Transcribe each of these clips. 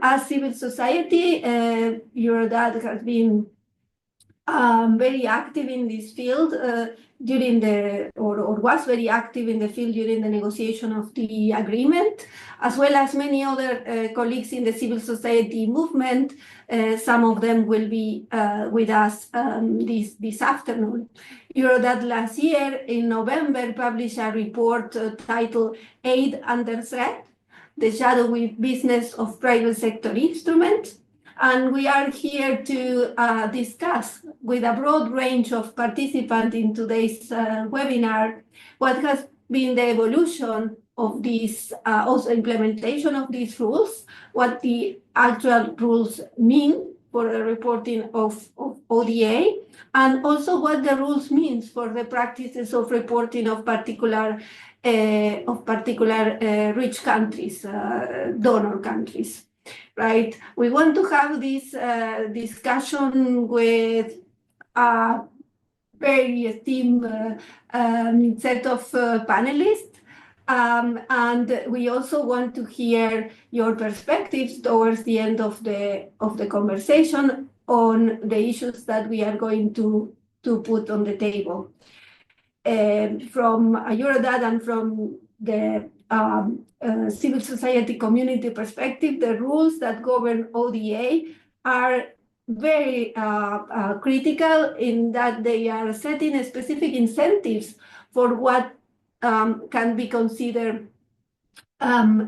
as civil society, Eurodad has been very active in this field during or was very active in the field during the negotiation of the agreement, as well as many other colleagues in the civil society movement. Some of them will be with us this afternoon. Eurodad last year in November published a report titled Aid Under Threat, the shadowy business of private sector instruments. And we are here to discuss with a broad range of participants in today's webinar what has been the evolution of these, also implementation of these rules, what the actual rules mean for the reporting of ODA, and also what the rules means for the practices of reporting of particular rich countries, donor countries. Right, we want to have this discussion with a very esteemed set of panelists, and we also want to hear your perspectives towards the end of the conversation on the issues that we are going to put on the table. From Eurodad and from the civil society community perspective, the rules that govern ODA are very critical in that they are setting specific incentives for what can be considered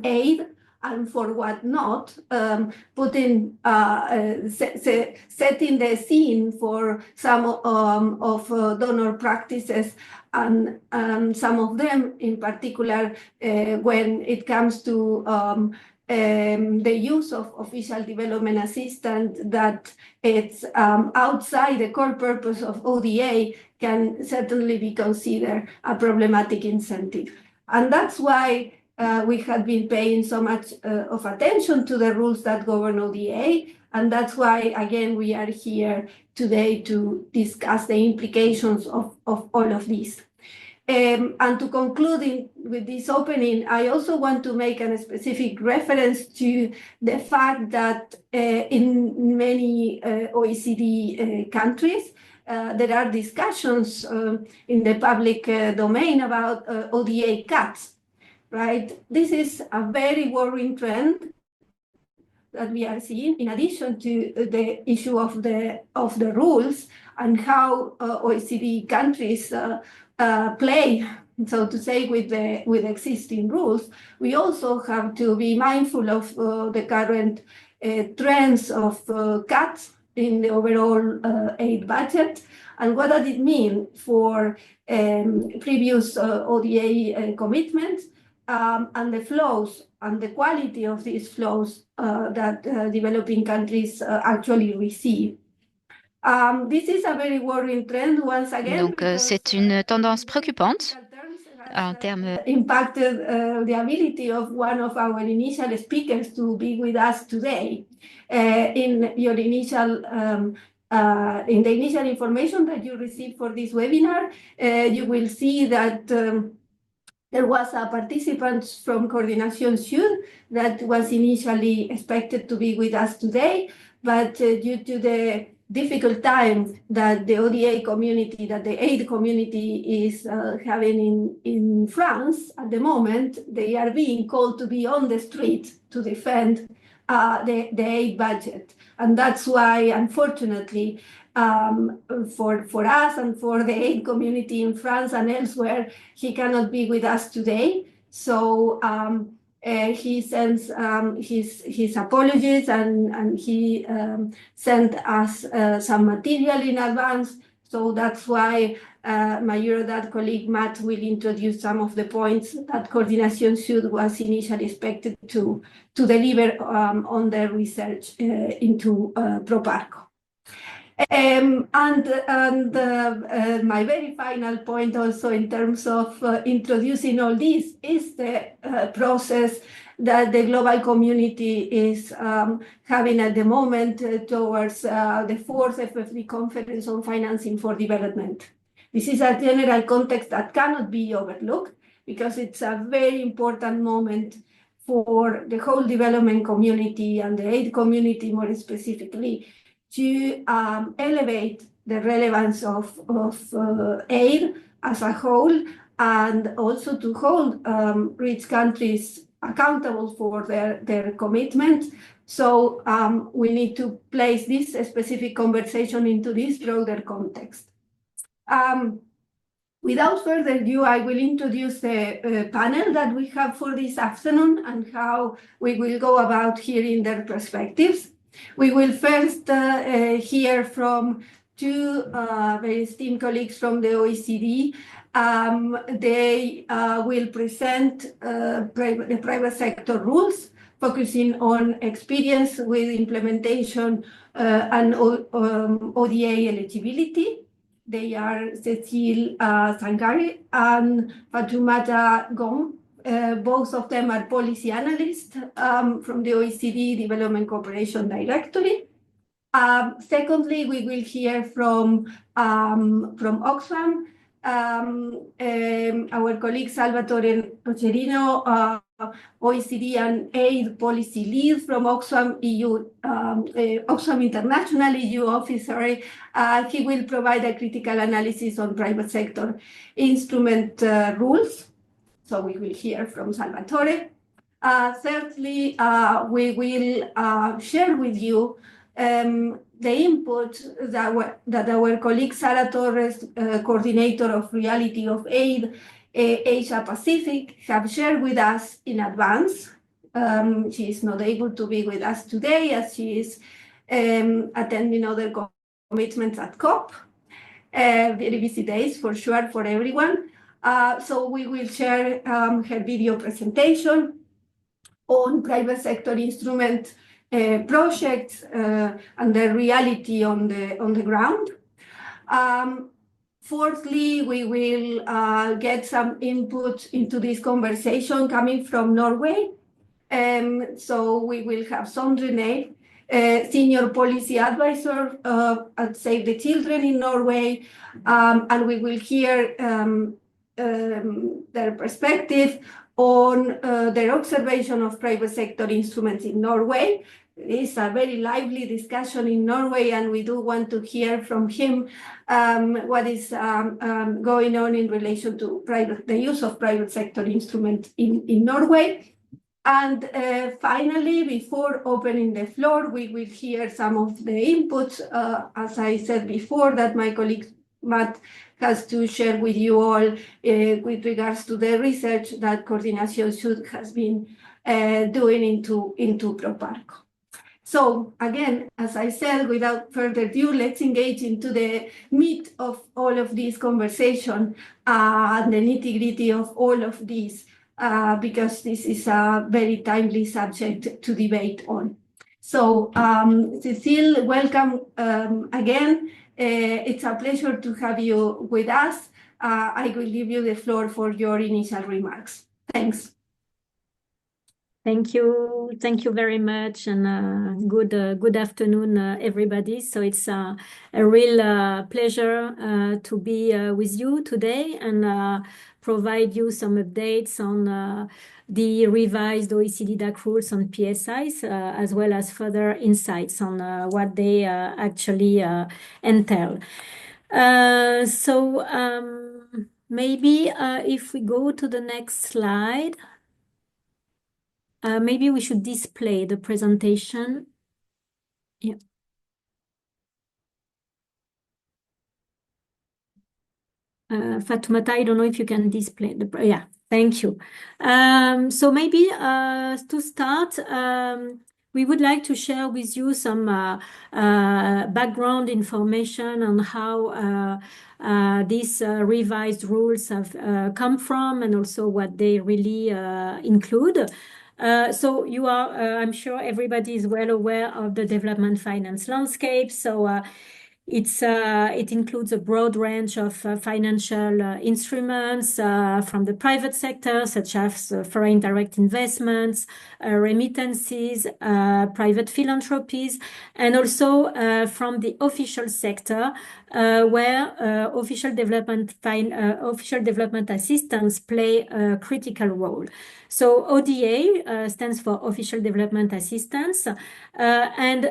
aid and for what not, setting the scene for some of donor practices, and some of them in particular when it comes to the use of official development assistance that it's outside the core purpose of ODA can certainly be considered a problematic incentive. And that's why we have been paying so much of attention to the rules that govern ODA, and that's why, again, we are here today to discuss the implications of all of this. And to conclude with this opening, I also want to make a specific reference to the fact that in many OECD countries, there are discussions in the public domain about ODA cuts. Right, this is a very worrying trend that we are seeing, in addition to the issue of the rules and how OECD countries play, so to say, with existing rules. We also have to be mindful of the current trends of cuts in the overall aid budget, and what does it mean for previous ODA commitments, and the flows and the quality of these flows that developing countries actually receive. This is a very worrying trend once again. Donc, c'est une tendance préoccupante en termes. Impacted the ability of one of our initial speakers to be with us today. In your initial in the initial information that you received for this webinar, you will see that there was a participant from Coordinación Sur that was initially expected to be with us today, but due to the difficult time that the ODA community, that the aid community is having in France at the moment, they are being called to be on the street to defend the aid budget. And that's why, unfortunately, for us and for the aid community in France and elsewhere, he cannot be with us today. So he sends his apologies, and he sent us some material in advance. So that's why my Eurodad colleague Matt will introduce some of the points that Coordinación Sur was initially expected to deliver on their research into Proparco. And my very final point also in terms of introducing all this is the process that the global community is having at the moment towards the fourth FFD conference on financing for development. This is a general context that cannot be overlooked because it's a very important moment for the whole development community and the aid community more specifically to elevate the relevance of aid as a whole, and also to hold rich countries accountable for their commitment. So we need to place this specific conversation into this broader context. Without further ado, I will introduce the panel that we have for this afternoon and how we will go about hearing their perspectives. We will first hear from two very esteemed colleagues from the OECD. They will present the private sector rules, focusing on experience with implementation and ODA eligibility. They are Cecile Sangari and Fatoumata Gom. Both of them are policy analysts from the OECD Development Cooperation Directorate. Secondly, we will hear from Oxfam, our colleague Salvatore Nocerino, OECD and aid policy lead from Oxfam EU, Oxfam International EU officer. He will provide a critical analysis on private sector instrument rules. So we will hear from Salvatore. Thirdly, we will share with you the input that our colleague Sara Torres, coordinator of Reality of Aid, Asia Pacific, have shared with us in advance. She is not able to be with us today as she is attending other commitments at COP. Very busy days for sure for everyone. So we will share her video presentation on private sector instrument projects and the reality on the ground. Fourthly, we will get some input into this conversation coming from Norway. So we will have Sondre Ney, senior policy advisor at Save the Children in Norway, and we will hear their perspective on their observation of private sector instruments in Norway. It's a very lively discussion in Norway, and we do want to hear from him what is going on in relation to the use of private sector instruments in Norway. And finally, before opening the floor, we will hear some of the inputs, as I said before, that my colleague Matt has to share with you all with regards to the research that Coordination Sud has been doing into Proparco. So again, as I said, without further ado, let's engage into the meat of all of this conversation and the nitty-gritty of all of this, because this is a very timely subject to debate on. So Cecile, welcome again. It's a pleasure to have you with us. I will give you the floor for your initial remarks. Thanks. Thank you very much, and good afternoon, everybody. So it's a real pleasure to be with you today and provide you some updates on the revised OECD DAC rules on PSIs, as well as further insights on what they actually entail. Maybe if we go to the next slide. Maybe we should display the presentation. Yeah. Fatoumata, I don't know if you can display the, yeah, thank you. So maybe to start, we would like to share with you some background information on how these revised rules have come from, and also what they really include. So you are, I'm sure everybody is well aware of the development finance landscape. So It includes a broad range of financial instruments from the private sector, such as foreign direct investments, remittances, private philanthropies, and also from the official sector, where official development assistance play a critical role. So ODA stands for Official Development Assistance, and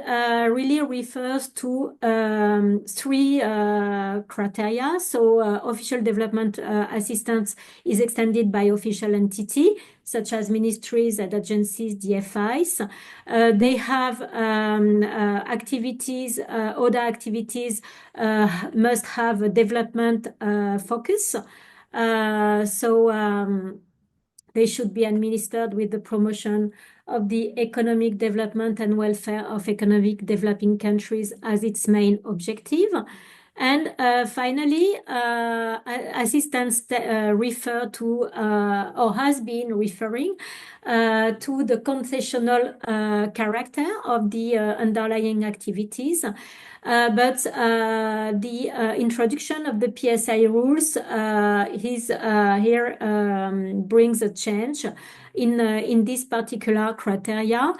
really refers to three criteria. So official development assistance is extended by official entity, such as ministries and agencies, DFIs. They have activities, ODA activities must have a development focus. They should be administered with the promotion of the economic development and welfare of economic developing countries as its main objective. And finally, assistance refer to or has been referring to the concessional character of the underlying activities. But the introduction of the PSI rules here brings a change in this particular criteria,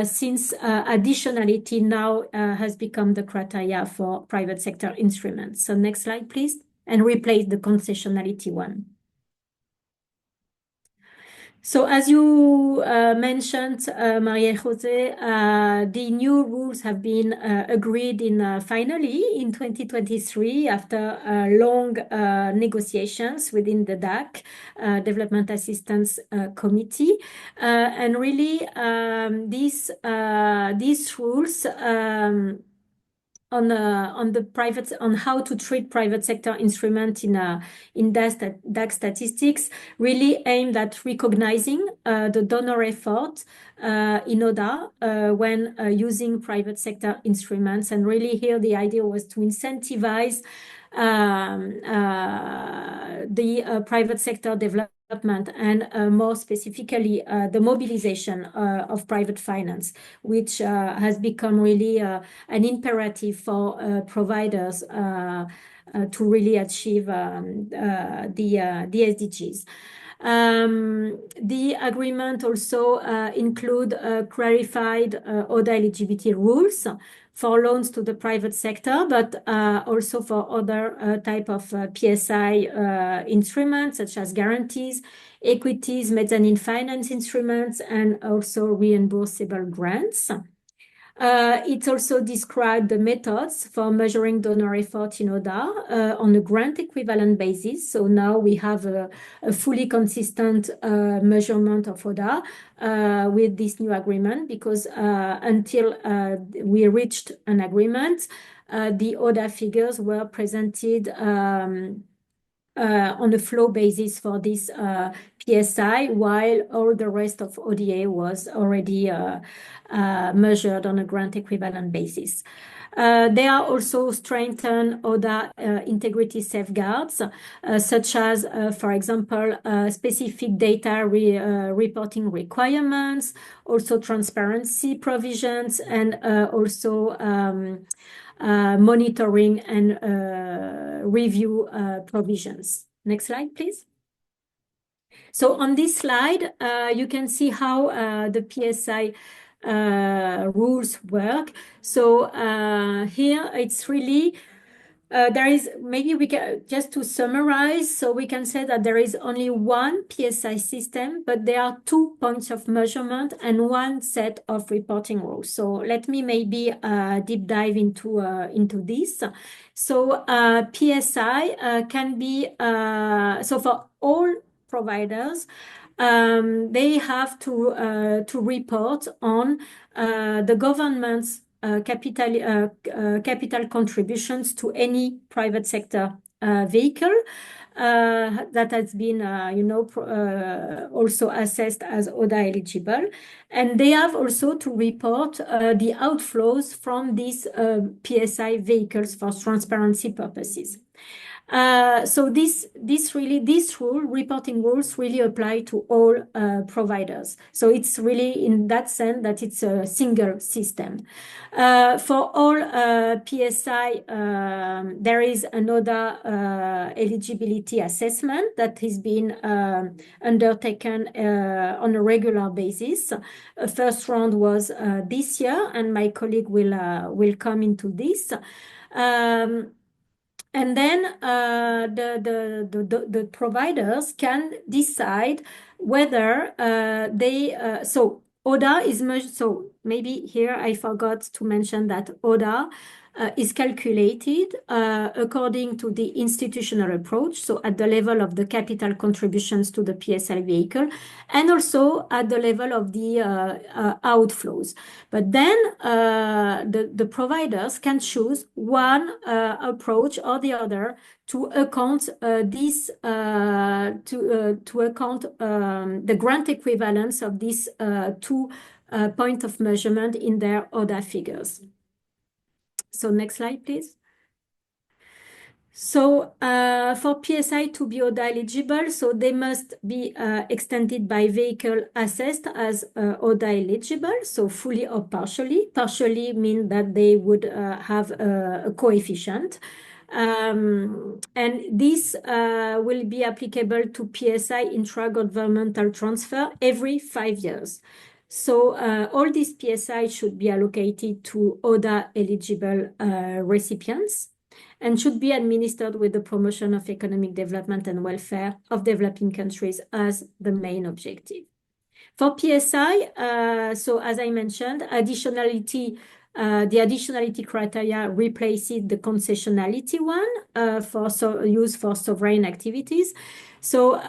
since additionality now has become the criteria for private sector instruments. So next slide, please, and replace the concessionality one. So as you mentioned, Maria Jose, the new rules have been agreed finally in 2023 after long negotiations within the DAC, Development Assistance Committee. And really, these rules on how to treat private sector instrument in DAC statistics really aimed at recognizing the donor effort in ODA when using private sector instruments. And really here the idea was to incentivize the private sector development and more specifically the mobilization of private finance, which has become really an imperative for providers to really achieve the SDGs. The agreement also include clarified ODA eligibility rules for loans to the private sector, but also for other type of PSI instruments, such as guarantees, equities, mezzanine finance instruments, and also reimbursable grants. It also described the methods for measuring donor effort in ODA on a grant equivalent basis. So now we have a fully consistent measurement of ODA with this new agreement, because until we reached an agreement, the ODA figures were presented on a flow basis for this PSI, while all the rest of ODA was already measured on a grant equivalent basis. They are also strengthened ODA integrity safeguards, such as, for example, specific data reporting requirements, also transparency provisions, and also monitoring and review provisions. Next slide, please. So on this slide, you can see how the PSI rules work. So here it's really there is, maybe we can just to summarize, so we can say that there is only one PSI system, but there are 2 points of measurement and 1 set of reporting rules. So let me maybe deep dive into this. So PSI can be so for all providers, they have to report on the government's capital contributions to any private sector vehicle that has been, also assessed as ODA eligible. And they have also to report the outflows from these PSI vehicles for transparency purposes. So this reporting rules really apply to all providers. So it's really in that sense that it's a single system. For all PSI, there is another eligibility assessment that has been undertaken on a regular basis. First round was this year, and my colleague will come into this. And then the providers can decide whether so ODA is measured. So maybe here I forgot to mention that ODA is calculated according to the institutional approach, so at the level of the capital contributions to the PSI vehicle, and also at the level of the outflows. But then the providers can choose one approach or the other to account the grant equivalence of these two point of measurement in their ODA figures. So next slide, please. So for PSI to be ODA eligible, so they must be extended by vehicle assessed as ODA eligible, so fully or partially. Partially means that they would have a coefficient. And this will be applicable to PSI intra-governmental transfer every 5 years. So all these PSI should be allocated to ODA eligible recipients and should be administered with the promotion of economic development and welfare of developing countries as the main objective. For PSI, so as I mentioned, the additionality criteria replaces the concessionality one used for sovereign activities. So,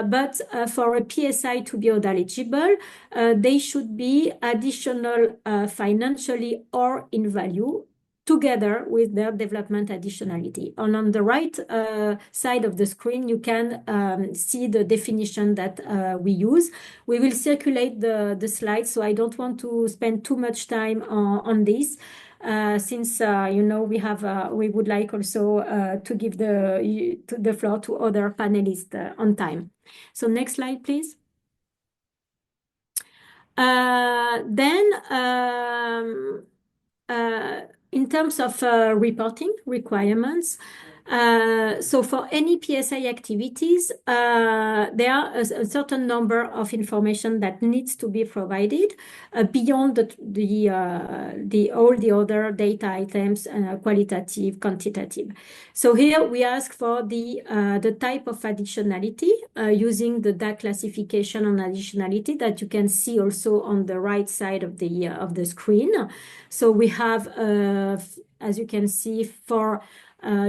but for a PSI to be ODA eligible, they should be additional financially or in value together with their development additionality. And on the right side of the screen, you can see the definition that we use. We will circulate the slides, so I don't want to spend too much time on this. Since we would like also to give the floor to other panelists on time. So next slide, please. In terms of reporting requirements, so for any PSI activities, there are a certain number of information that needs to be provided beyond all the other data items, qualitative, quantitative. So here we ask for the type of additionality using the DAC classification on additionality that you can see also on the right side of the screen. So we have, as you can see, for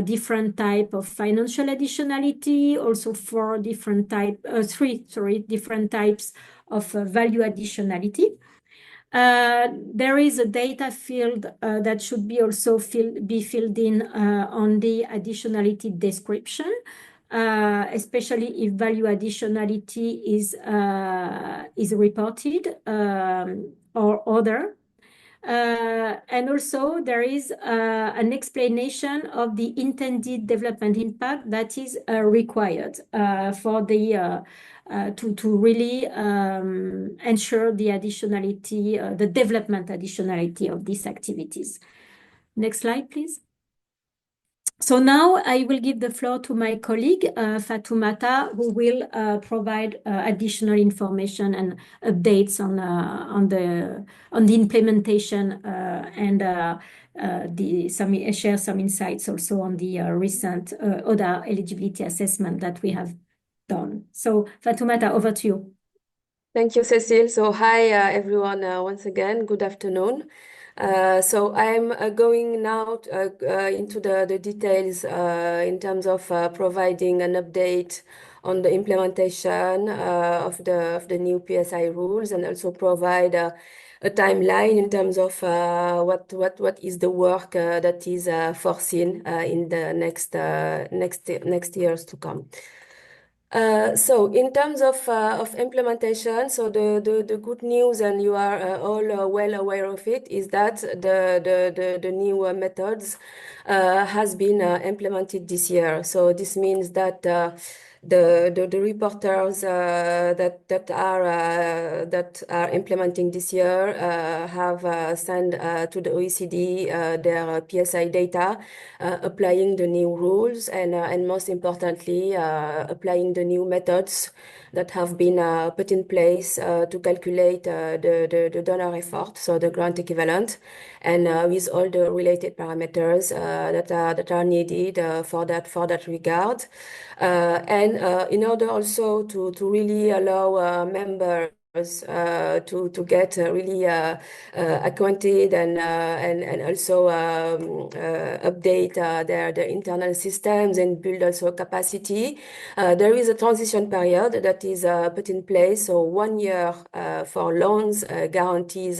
different type of financial additionality, also for three different types of value additionality. There is a data field that should be also be filled in on the additionality description, especially if value additionality is reported or other. And also there is an explanation of the intended development impact that is required for the to really ensure the additionality, the development additionality of these activities. Next slide, please. So now I will give the floor to my colleague, Fatoumata, who will provide additional information and updates on the implementation and share some insights also on the recent ODA eligibility assessment that we have done. So Fatoumata, over to you. Thank you, Cécile. So hi, everyone, once again, good afternoon. So I'm going now into the details in terms of providing an update on the implementation of the new PSI rules, and also provide a timeline in terms of what is the work that is foreseen in the next years to come. So in terms of implementation, so the good news, and you are all well aware of it, is that the new methods has been implemented this year. So this means that the reporters that are implementing this year have sent to the OECD their PSI data, applying the new rules, and most importantly, applying the new methods that have been put in place to calculate the donor effort, so the grant equivalent, and with all the related parameters that are needed for that regard, and in order also to really allow members to get really acquainted and also update their internal systems and build also capacity. There is a transition period that is put in place, so 1 year for loans, guarantees,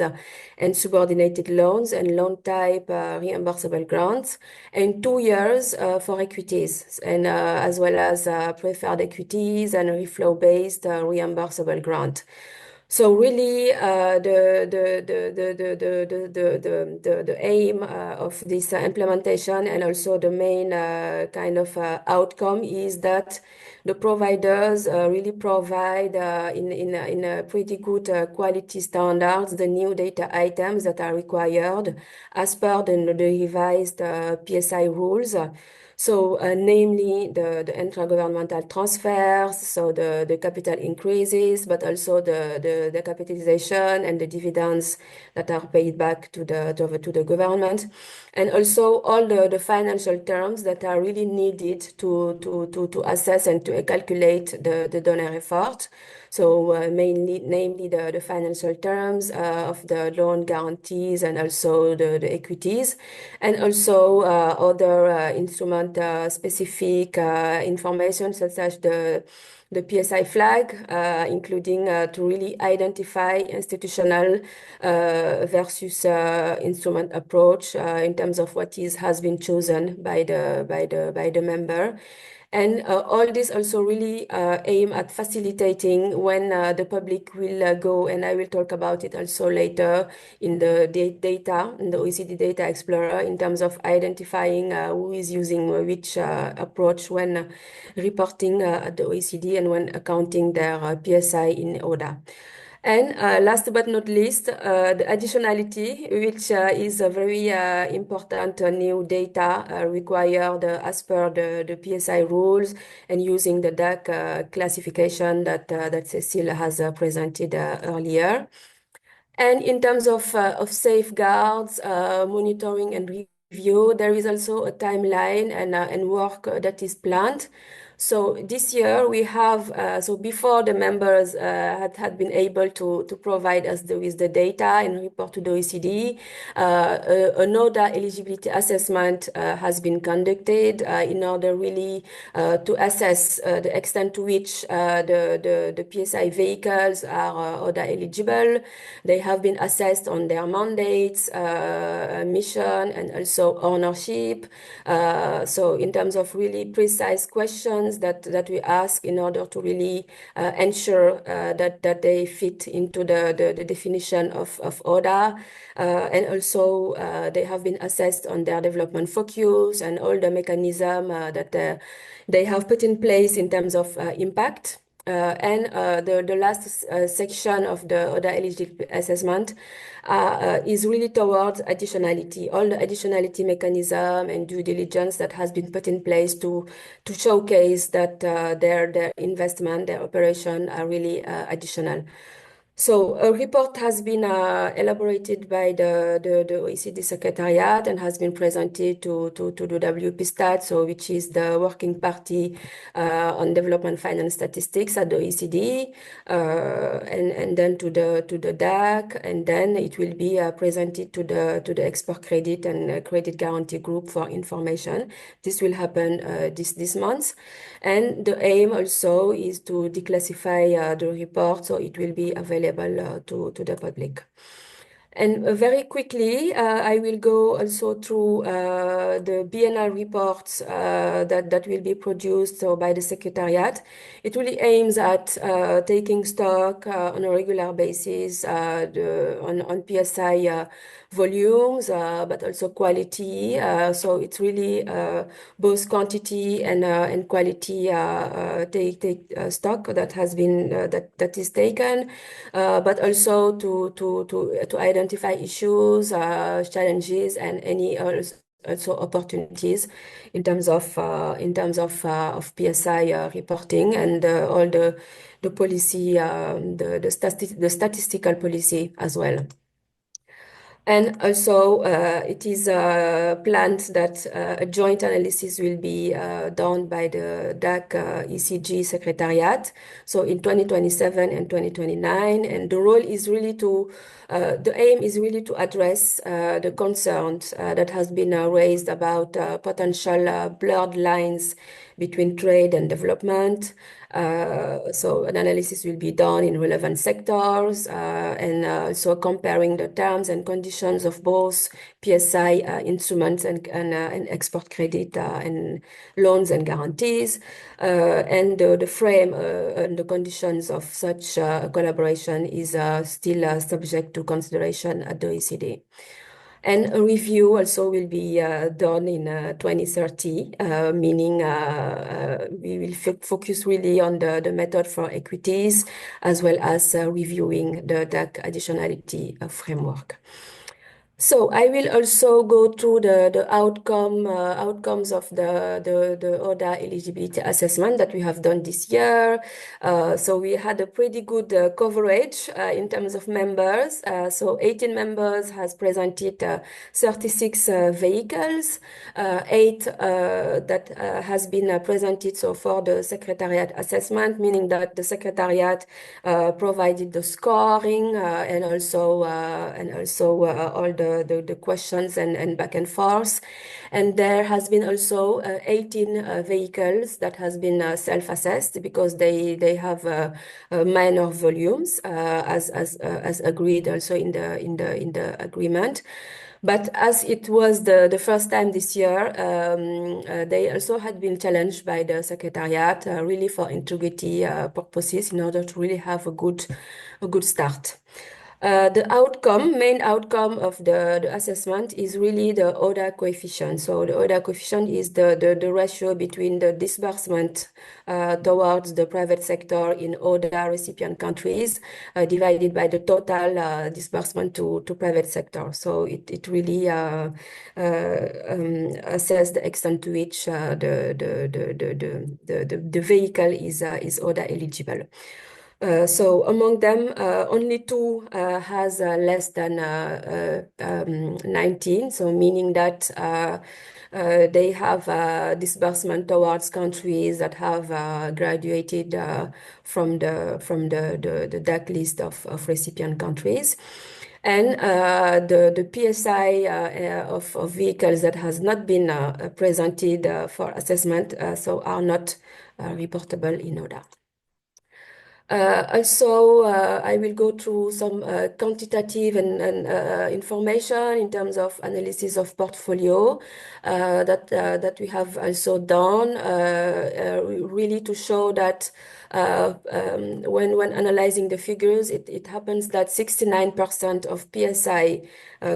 and subordinated loans and loan type reimbursable grants, and 2 years for equities, and as well as preferred equities and reflow-based reimbursable grant. So really, the aim of this implementation, and also the main kind of outcome, is that the providers really provide in a pretty good quality standards the new data items that are required as per the revised PSI rules. So namely the intragovernmental transfers, so the capital increases, but also the capitalization and the dividends that are paid back to the government, and also all the financial terms that are really needed to assess and to calculate the donor effort. So namely the financial terms of the loan guarantees and also the equities, and also other instrument specific information such as the PSI flag, including to really identify institutional versus instrument approach in terms of what has been chosen by the member. And all this also really aim at facilitating when the public will go, and I will talk about it also later in the data, in the OECD Data Explorer, in terms of identifying who is using which approach when reporting at the OECD and when accounting their PSI in ODA. And last but not least, the additionality, which is a very important new data required as per the PSI rules, and using the DAC classification that Cécile has presented earlier. And in terms of safeguards, monitoring and review, there is also a timeline and work that is planned. So this year we have, so before the members had been able to provide us with the data and report to the OECD, an ODA eligibility assessment has been conducted in order really to assess the extent to which the PSI vehicles are ODA eligible. They have been assessed on their mandates, mission, and also ownership. So in terms of really precise questions that we ask in order to really ensure that they fit into the definition of ODA. And also they have been assessed on their development focus and all the mechanism that they have put in place in terms of impact. And the last section of the ODA eligibility assessment is really towards additionality, all the additionality mechanism and due diligence that has been put in place to showcase that their investment, their operation are really additional. So a report has been elaborated by the OECD Secretariat and has been presented to the WPStat, so which is the working party on development finance statistics at the OECD, and then to the DAC, and then it will be presented to the export credit and credit guarantee group for information. This will happen this month, and the aim also is to declassify the report, so it will be available to the public. And very quickly, I will go also through the biennial reports that will be produced by the Secretariat. It really aims at taking stock on a regular basis on PSI volumes, but also quality. So it's really both quantity and quality take stock that has been that is taken, but also to identify issues, challenges, and any also opportunities in terms of PSI reporting and all the policy, the statistical policy as well. And also, it is planned that a joint analysis will be done by the DAC ECG Secretariat, so in 2027 and 2029. And the role is really the aim is really to address the concerns that has been raised about potential blurred lines between trade and development. So an analysis will be done in relevant sectors and also comparing the terms and conditions of both PSI instruments and export credit and loans and guarantees, and the frame and the conditions of such collaboration is still subject to consideration at the OECD. And a review also will be done in 2030, meaning we will focus really on the method for equities, as well as reviewing the DAC additionality framework. So I will also go through the outcomes of the ODA eligibility assessment that we have done this year. So we had a pretty good coverage in terms of members. So 18 members has presented 36 vehicles, 8 that has been presented so for the Secretariat assessment, meaning that the Secretariat provided the scoring and also all the questions and back and forth. And there has been also 18 vehicles that has been self-assessed because they have minor volumes as agreed also in the agreement. But as it was the first time this year, they also had been challenged by the Secretariat really for integrity purposes in order to really have a good start. The main outcome of the assessment is really the ODA coefficient. So the ODA coefficient is the ratio between the disbursement towards the private sector in ODA recipient countries divided by the total disbursement to private sector. So it really assesses the extent to which the vehicle is ODA eligible. So among them, only 2 has less than 19, so meaning that they have disbursement towards countries that have graduated from the DAC list of recipient countries. And the PSI of vehicles that has not been presented for assessment, so are not reportable in ODA. Also, I will go through some quantitative and information in terms of analysis of portfolio that we have also done, really to show that when analyzing the figures, it happens that 69% of PSI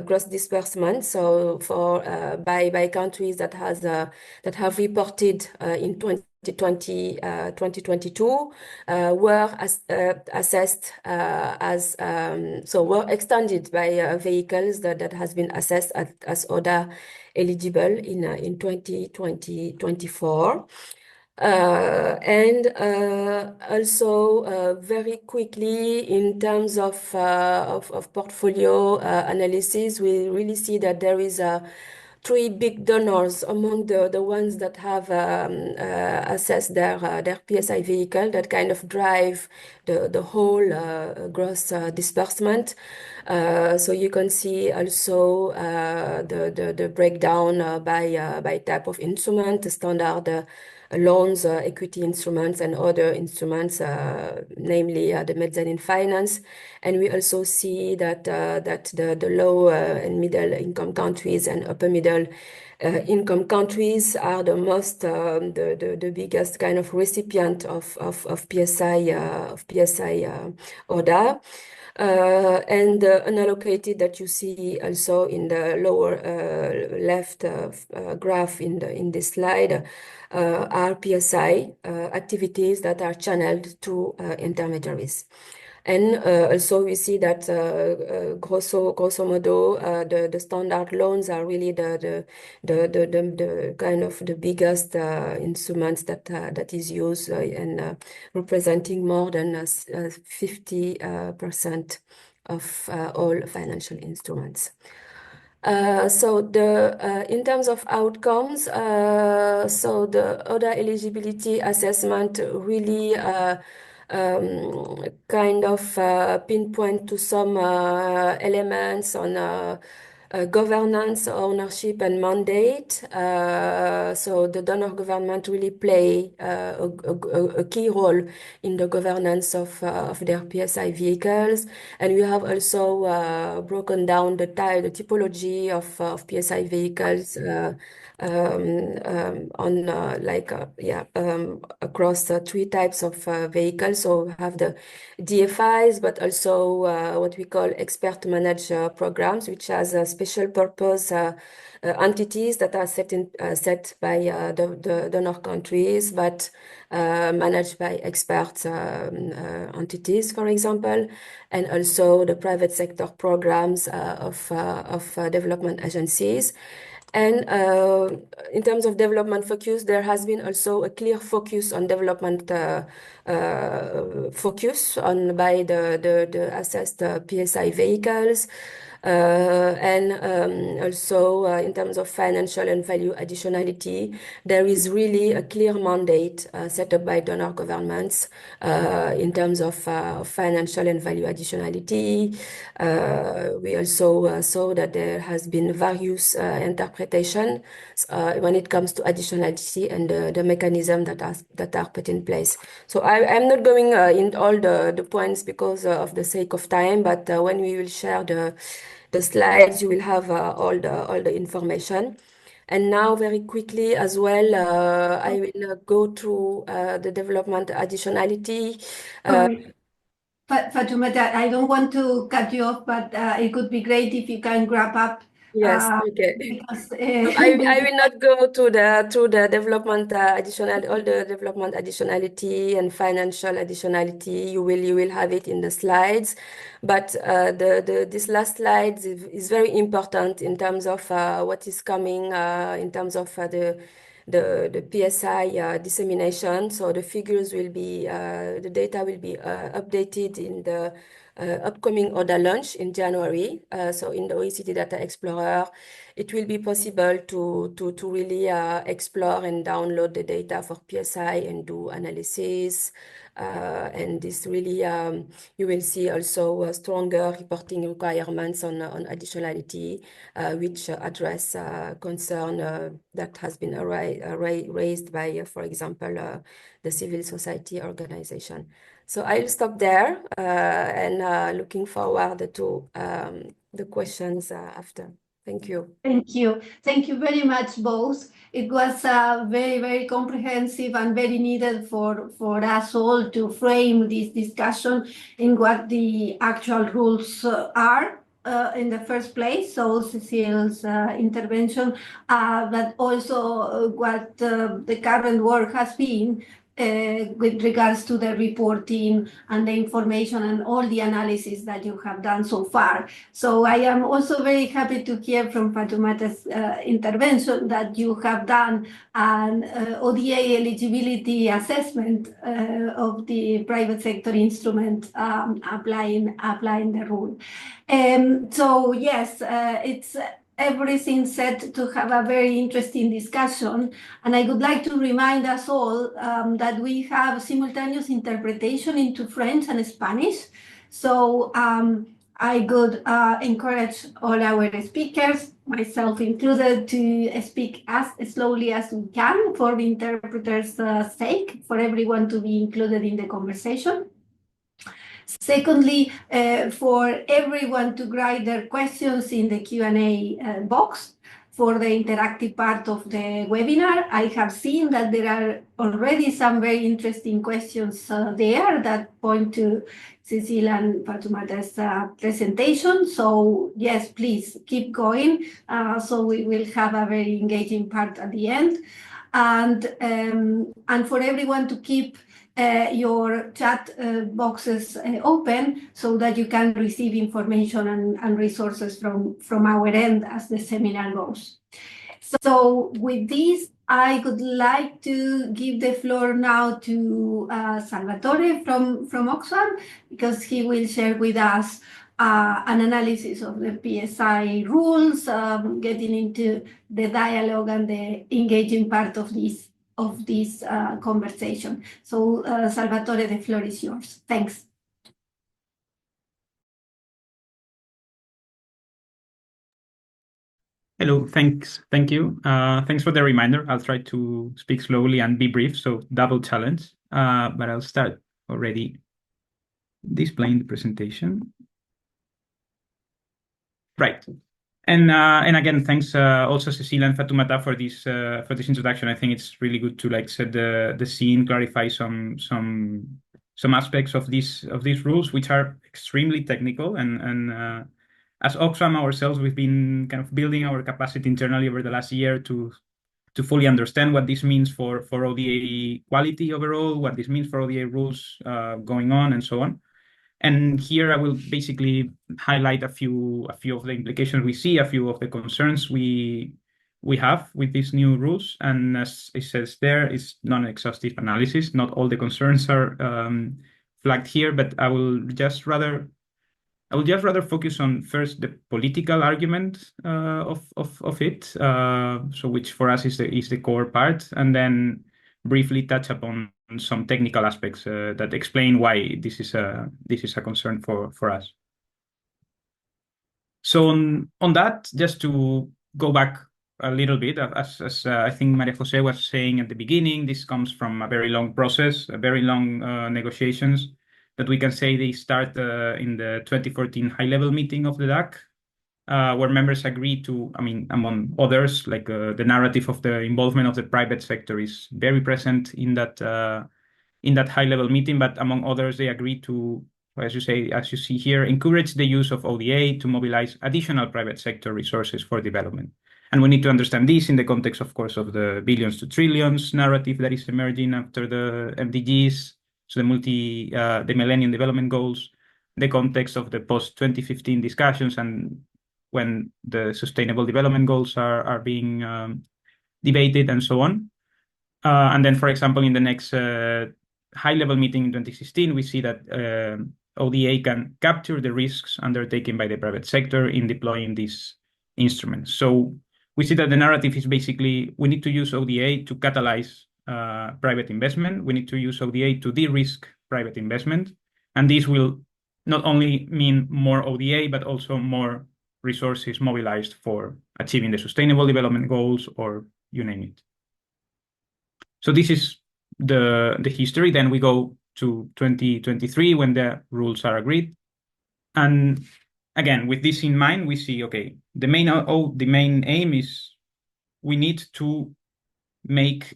gross disbursement, so for by countries that have reported in 2022 were assessed as so were extended by vehicles that has been assessed as ODA eligible in 2024. And also very quickly in terms of portfolio analysis, we really see that there is 3 big donors among the ones that have assessed their PSI vehicle that kind of drive the whole gross disbursement. So you can see also the breakdown by type of instrument, the standard loans, equity instruments, and other instruments, namely the mezzanine finance. And we also see that the low and middle income countries and upper middle income countries are the most the biggest kind of recipient of PSI ODA. And the unallocated that you see also in the lower left graph in this slide are PSI activities that are channeled to intermediaries. And also we see that grosso modo the standard loans are really the kind of the biggest instruments that is used and representing more than 50% of all financial instruments. So in terms of outcomes, so the ODA eligibility assessment really kind of pinpoint to some elements on governance, ownership, and mandate. So the donor government really play a key role in the governance of their PSI vehicles. And we have also broken down the typology of PSI vehicles across 3 types of vehicles. So we have the DFIs, but also what we call expert managed programs, which has special purpose entities that are set by the donor countries, but managed by expert entities, for example, and also the private sector programs of development agencies. And in terms of development focus, there has been also a clear focus on development focus on by the assessed PSI vehicles. And also in terms of financial and value additionality, there is really a clear mandate set up by donor governments in terms of financial and value additionality. We also saw that there has been various interpretations when it comes to additionality and the mechanism that are put in place. So I'm not going in all the points because of the sake of time, but when we will share the slides, you will have all the information. And now very quickly as well, I will go through the development additionality. Fatoumata, I don't want to cut you off, but it could be great if you can wrap up. Yes, okay. Because I will not go through the development all the development additionality and financial additionality. You will have it in the slides, but this last slide is very important in terms of what is coming in terms of the PSI dissemination. So the figures will be the data will be updated in the upcoming ODA launch in January. So in the OECD Data Explorer, it will be possible to really explore and download the data for PSI and do analysis. And this really, you will see also stronger reporting requirements on additionality, which address concern that has been raised by, for example, the civil society organization. So I'll stop there and looking forward to the questions after. Thank you. Thank you. Thank you very much, both. It was very, very comprehensive and very needed for us all to frame this discussion in what the actual rules are in the first place. So Cecile's intervention, but also what the current work has been with regards to the reporting and the information and all the analysis that you have done so far. So I am also very happy to hear from Fatoumata's intervention that you have done an ODA eligibility assessment of the private sector instrument applying the rule. So yes, it's everything set to have a very interesting discussion. And I would like to remind us all that we have simultaneous interpretation into French and Spanish. So I would encourage all our speakers myself included, to speak as slowly as we can for the interpreters' sake, for everyone to be included in the conversation. Secondly, for everyone to write their questions in the Q&A box for the interactive part of the webinar. I have seen that there are already some very interesting questions there that point to Cecile and Fatoumata's presentation. So yes, please keep going. So we will have a very engaging part at the end. And for everyone to keep your chat boxes open so that you can receive information and resources from our end as the seminar goes. So with this, I would like to give the floor now to Salvatore from Oxfam, because he will share with us an analysis of the PSI rules, getting into the dialogue and the engaging part of this conversation. So Salvatore, the floor is yours. Thanks. Hello, thanks. Thank you. Thanks for the reminder. I'll try to speak slowly and be brief, so double challenge. But I'll start already displaying the presentation. Right. And again, thanks also Cecile and Fatoumata for this introduction. I think it's really good to set the scene, clarify some aspects of these rules, which are extremely technical. And as Oxfam ourselves, we've been kind of building our capacity internally over the last year to fully understand what this means for ODA quality overall, what this means for ODA rules going on, and so on. And here I will basically highlight a few of the implications we see, a few of the concerns we have with these new rules. And as it says there, it's non-exhaustive analysis. Not all the concerns are flagged here, but I will just rather focus on first the political argument of it, so which for us is the core part, and then briefly touch upon some technical aspects that explain why this is a concern for us. So on that, just to go back a little bit, as I think Maria Jose was saying at the beginning, this comes from a very long process, a very long negotiations that we can say they start in the 2014 high-level meeting of the DAC, where members agreed to, among others, like the narrative of the involvement of the private sector is very present in that high-level meeting, but among others, they agreed to, as you see here, encourage the use of ODA to mobilize additional private sector resources for development. And we need to understand this in the context, of course, of the billions to trillions narrative that is emerging after the MDGs, so the Millennium Development Goals, the context of the post-2015 discussions, and when the Sustainable Development Goals are being debated, and so on. And then, for example, in the next high-level meeting in 2016, we see that ODA can capture the risks undertaken by the private sector in deploying these instruments. So we see that the narrative is basically, we need to use ODA to catalyze private investment. We need to use ODA to de-risk private investment. And this will not only mean more ODA, but also more resources mobilized for achieving the Sustainable Development Goals, or you name it. So this is the history. Then we go to 2023 when the rules are agreed. And again, with this in mind, we see, okay, the main aim is we need to make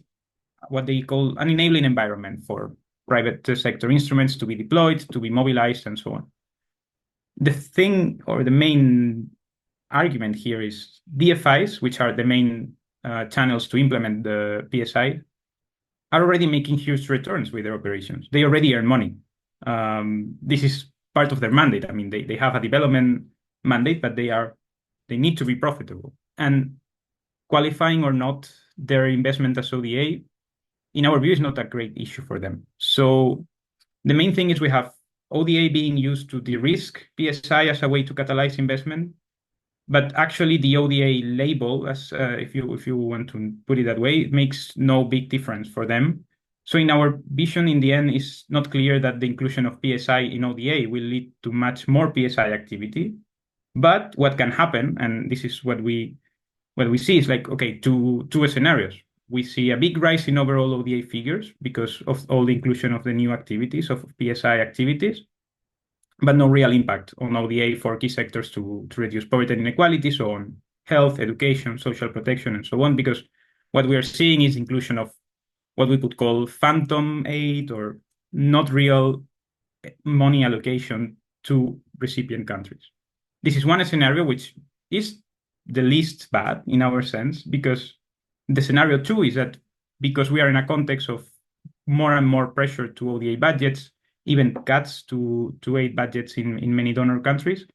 what they call an enabling environment for private sector instruments to be deployed, to be mobilized, and so on. The thing, or the main argument here, is DFIs, which are the main channels to implement the PSI, are already making huge returns with their operations. They already earn money. This is part of their mandate. They have a development mandate, but they need to be profitable. And qualifying or not their investment as ODA, in our view, is not a great issue for them. So the main thing is we have ODA being used to de-risk PSI as a way to catalyze investment, but actually the ODA label, as if you want to put it that way, it makes no big difference for them. So in our vision, in the end, it's not clear that the inclusion of PSI in ODA will lead to much more PSI activity. But what can happen, and this is what we what we see is like, okay, two scenarios. We see a big rise in overall ODA figures because of all the inclusion of the new activities, of PSI activities, but no real impact on ODA for key sectors to reduce poverty and inequality, so on health, education, social protection, and so on, because what we are seeing is inclusion of what we could call phantom aid or not real money allocation to recipient countries. This is one scenario which is the least bad in our sense, because the scenario two is that because we are in a context of more and more pressure to ODA budgets, even cuts to aid budgets in many donor countries,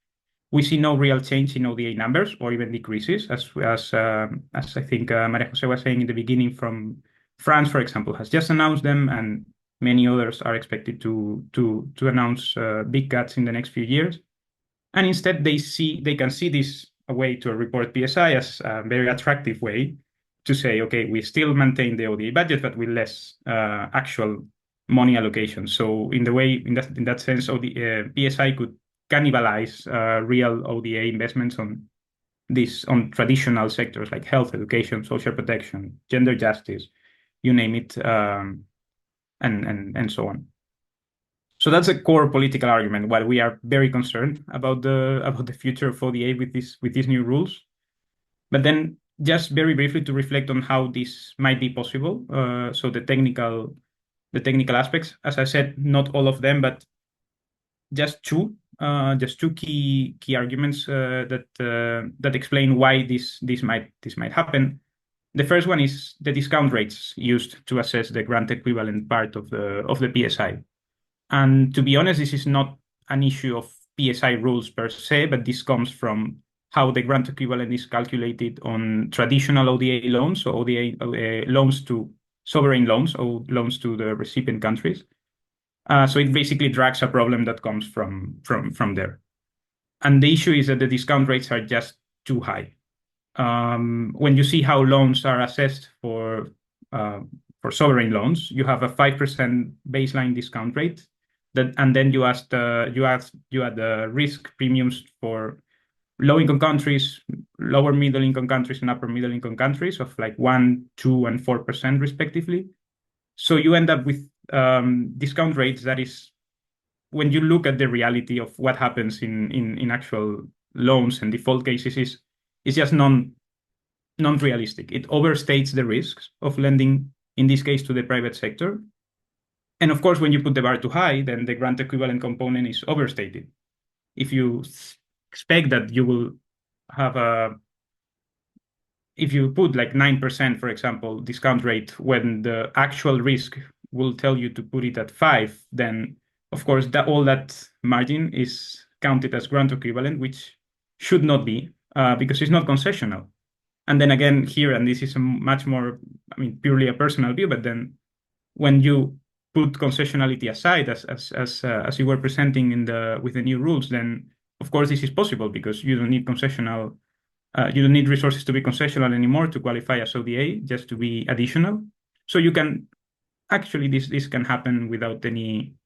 we see no real change in ODA numbers or even decreases, as I think Maria Jose was saying in the beginning. From France, for example, has just announced them, and many others are expected to announce big cuts in the next few years. And instead, they can see this a way to report PSI as a very attractive way to say, okay, we still maintain the ODA budget, but with less actual money allocation. So in that sense, PSI could cannibalize real ODA investments on traditional sectors like health, education, social protection, gender justice, you name it, and so on. So that's a core political argument. While we are very concerned about the future of ODA with these new rules, but then just very briefly to reflect on how this might be possible. So the technical aspects, as I said, not all of them, but just two key arguments that explain why this might happen. The first one is the discount rates used to assess the grant equivalent part of the PSI. And to be honest, this is not an issue of PSI rules per se, but this comes from how the grant equivalent is calculated on traditional ODA loans, so ODA loans to sovereign loans or loans to the recipient countries. So it basically drags a problem that comes from there. And the issue is that the discount rates are just too high. When you see how loans are assessed for sovereign loans, you have a 5% baseline discount rate, and then you add the risk premiums for low-income countries, lower middle-income countries, and upper middle-income countries of like 1%, 2%, and 4% respectively. So you end up with discount rates that is, when you look at the reality of what happens in actual loans and default cases, is just non-realistic. It overstates the risks of lending, in this case, to the private sector. And of course, when you put the bar too high, then the grant equivalent component is overstated. If you expect that you will have if you put like 9%, for example, discount rate, when the actual risk will tell you to put it at 5%, then of course all that margin is counted as grant equivalent, which should not be, because it's not concessional. And then again here, and this is a much more, purely a personal view, but then when you put concessionality aside, as you were presenting with the new rules, then of course this is possible because you don't need concessional. You don't need resources to be concessional anymore to qualify as ODA, just to be additional. So you can actually this can happen without any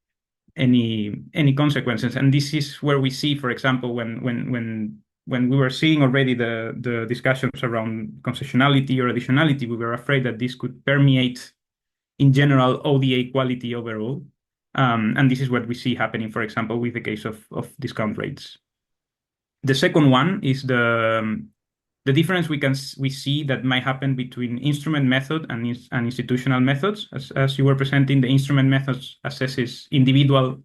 consequences. And this is where we see, for example, when we were seeing already the discussions around concessionality or additionality, we were afraid that this could permeate in general ODA quality overall. And this is what we see happening, for example, with the case of discount rates. The second one is the difference we see that might happen between instrument method and institutional methods. As you were presenting, the instrument methods assesses individual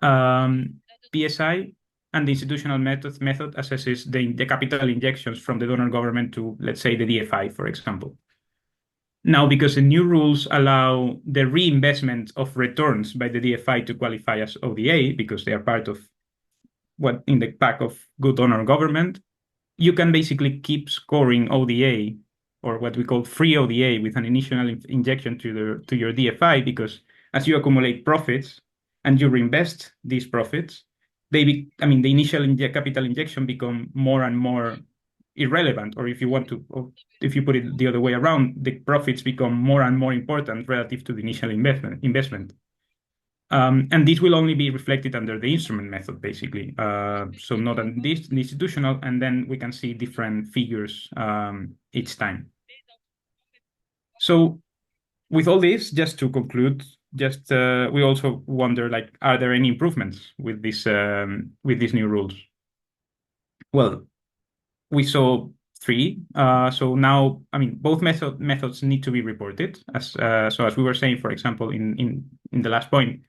PSI, and the institutional method assesses the capital injections from the donor government to, let's say, the DFI, for example. Now, because the new rules allow the reinvestment of returns by the DFI to qualify as ODA, because they are part of what in the pack of good donor government, you can basically keep scoring ODA, or what we call free ODA, with an initial injection to your DFI, because as you accumulate profits and you reinvest these profits, the initial capital injection become more and more irrelevant, or if you put it the other way around, the profits become more and more important relative to the initial investment. And this will only be reflected under the instrument method, basically. So not on this institutional, and then we can see different figures each time. So with all this, just to conclude, we also wonder, like, are there any improvements with these new rules? Well, we saw 3. So now, I mean, both methods need to be reported. As we were saying, for example, in the last point,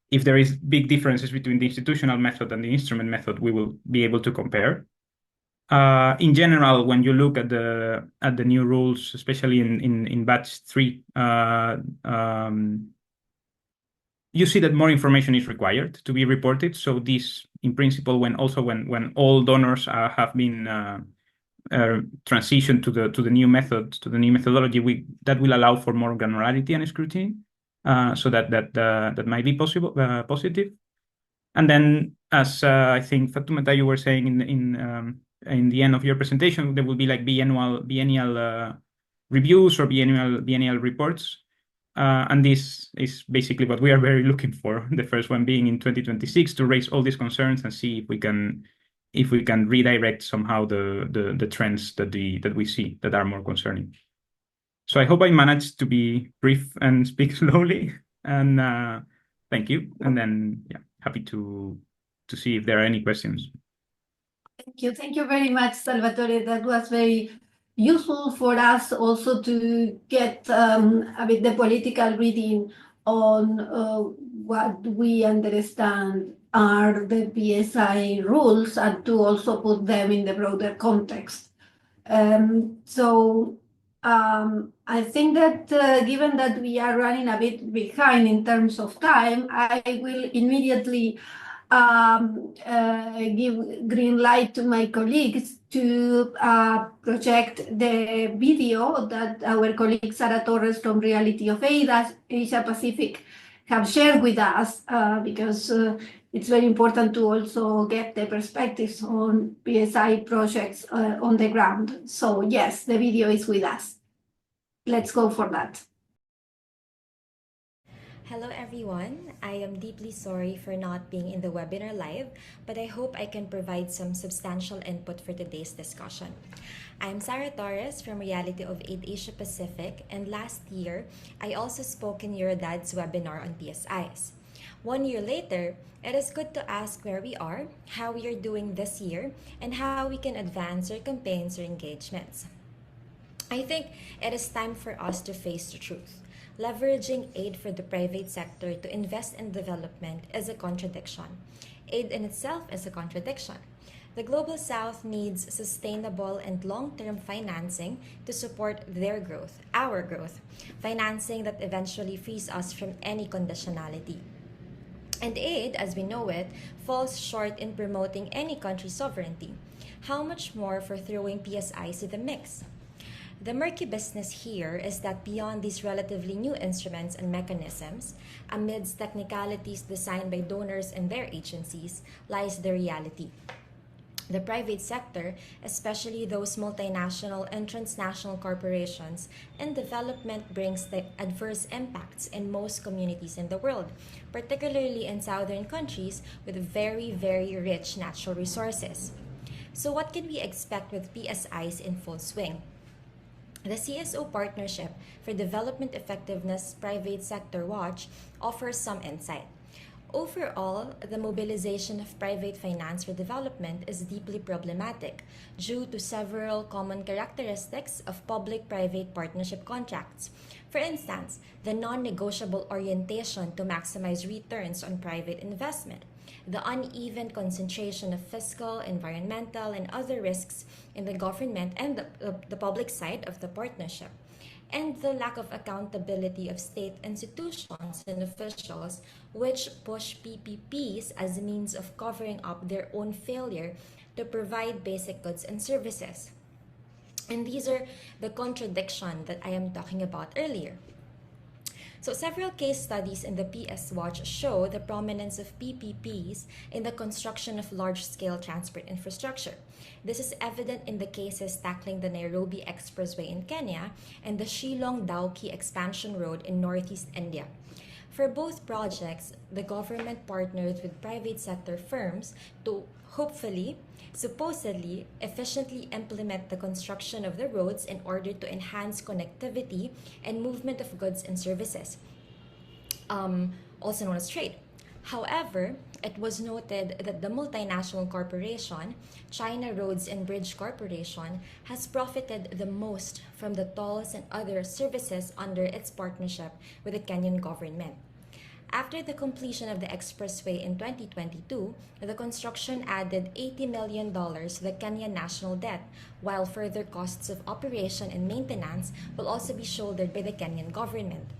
if there is big differences between the institutional method and the instrument method, we will be able to compare. In general, when you look at the new rules, especially in batch 3, you see that more information is required to be reported. So this, in principle, when all donors have been transitioned to the new method, to the new methodology, that will allow for more granularity and scrutiny. So that might be positive. And then, as I think Fatoumata, you were saying in the end of your presentation, there will be like biennial reviews or biennial reports. And this is basically what we are very looking for. The first one being in 2026 to raise all these concerns and see if we can redirect somehow the trends that we see that are more concerning. So I hope I managed to be brief and speak slowly. And thank you. And then, yeah, happy to see if there are any questions. Thank you very much, Salvatore. That was very useful for us also to get a bit the political reading on what we understand are the PSI rules and to also put them in the broader context. I think that given that we are running a bit behind in terms of time, I will immediately give green light to my colleagues to project the video that our colleague Sara Torres from Reality of Asia Pacific have shared with us, because it's very important to also get the perspectives on PSI projects on the ground. So yes, the video is with us. Let's go for that. Hello everyone, I am deeply sorry for not being in the webinar live, but I hope I can provide some substantial input for today's discussion. I'm Sara Torres from Reality of Asia Pacific, and last year, I also spoke in Eurodad's webinar on PSIs. 1 year later, it is good to ask where we are, how we are doing this year, and how we can advance our campaigns or engagements. I think it is time for us to face the truth. Leveraging aid for the private sector to invest in development is a contradiction. Aid in itself is a contradiction. The Global South needs sustainable and long-term financing to support their growth, our growth, financing that eventually frees us from any conditionality. And aid, as we know it, falls short in promoting any country's sovereignty. How much more for throwing PSIs to the mix? The murky business here is that beyond these relatively new instruments and mechanisms, amidst technicalities designed by donors and their agencies, lies the reality. The private sector, especially those multinational and transnational corporations, in development brings the adverse impacts in most communities in the world, particularly in southern countries with very, very rich natural resources. So what can we expect with PSIs in full swing? The CSO Partnership for Development Effectiveness Private Sector Watch offers some insight. Overall, the mobilization of private finance for development is deeply problematic due to several common characteristics of public-private partnership contracts. For instance, the non-negotiable orientation to maximize returns on private investment, the uneven concentration of fiscal, environmental, and other risks in the government and the public side of the partnership, and the lack of accountability of state institutions and officials, which push PPPs as a means of covering up their own failure to provide basic goods and services. And these are the contradictions that I am talking about earlier. So several case studies in the PS Watch show the prominence of PPPs in the construction of large-scale transport infrastructure. This is evident in the cases tackling the Nairobi Expressway in Kenya and the Shillong-Dawki Expansion Road in northeast India. For both projects, the government partnered with private sector firms to hopefully, supposedly, efficiently implement the construction of the roads in order to enhance connectivity and movement of goods and services, also known as trade. However, it was noted that the multinational corporation, China Roads and Bridge Corporation, has profited the most from the tolls and other services under its partnership with the Kenyan government. After the completion of the expressway in 2022, the construction added $80 million to the Kenyan national debt, while further costs of operation and maintenance will also be shouldered by the Kenyan government.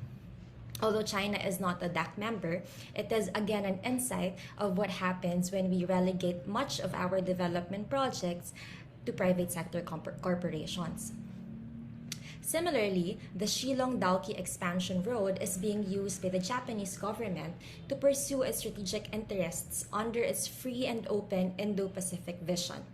Although China is not a DAC member, it is again an insight of what happens when we relegate much of our development projects to private sector corporations. Similarly, the Shillong-Dalkey expansion road is being used by the Japanese government to pursue its strategic interests under its free and open Indo-Pacific vision.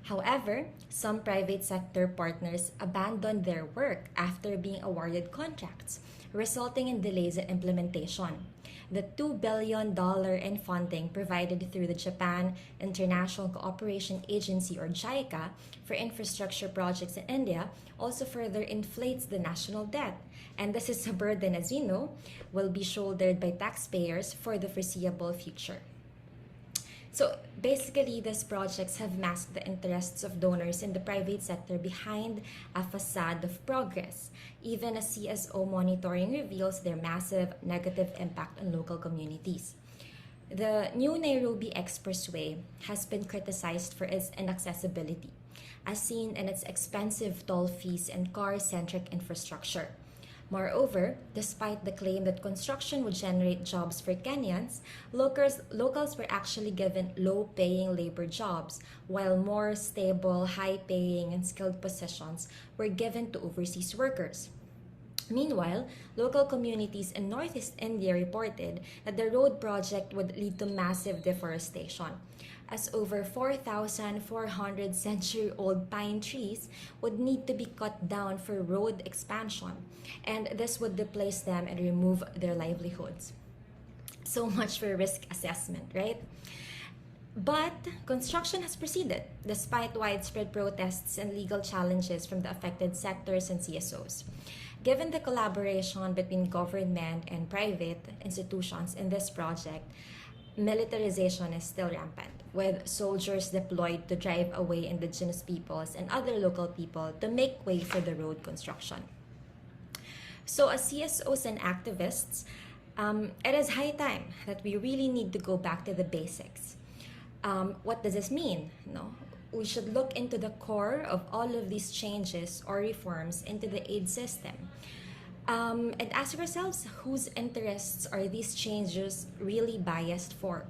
However, some private sector partners abandoned their work after being awarded contracts, resulting in delays in implementation. The $2 billion in funding provided through the Japan International Cooperation Agency, or JICA, for infrastructure projects in India also further inflates the national debt. And this is a burden, as we know, will be shouldered by taxpayers for the foreseeable future. So basically, these projects have masked the interests of donors in the private sector behind a facade of progress, even as CSO monitoring reveals their massive negative impact on local communities. The new Nairobi Expressway has been criticized for its inaccessibility, as seen in its expensive toll fees and car-centric infrastructure. Moreover, despite the claim that construction would generate jobs for Kenyans, locals were actually given low-paying labor jobs, while more stable, high-paying, and skilled positions were given to overseas workers. Meanwhile, local communities in Northeast India reported that the road project would lead to massive deforestation, as over 4,400 century-old pine trees would need to be cut down for road expansion, and this would displace them and remove their livelihoods. So much for risk assessment, right? But construction has proceeded, despite widespread protests and legal challenges from the affected sectors and CSOs. Given the collaboration between government and private institutions in this project, militarization is still rampant, with soldiers deployed to drive away indigenous peoples and other local people to make way for the road construction. So as CSOs and activists, it is high time that we really need to go back to the basics. What does this mean? We should look into the core of all of these changes or reforms into the aid system. And ask ourselves, whose interests are these changes really biased for?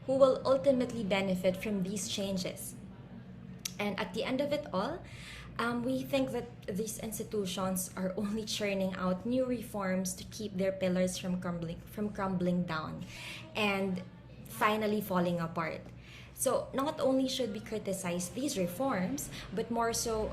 Who will ultimately benefit from these changes? And at the end of it all, we think that these institutions are only churning out new reforms to keep their pillars from crumbling down and finally falling apart. So not only should we criticize these reforms, but more so,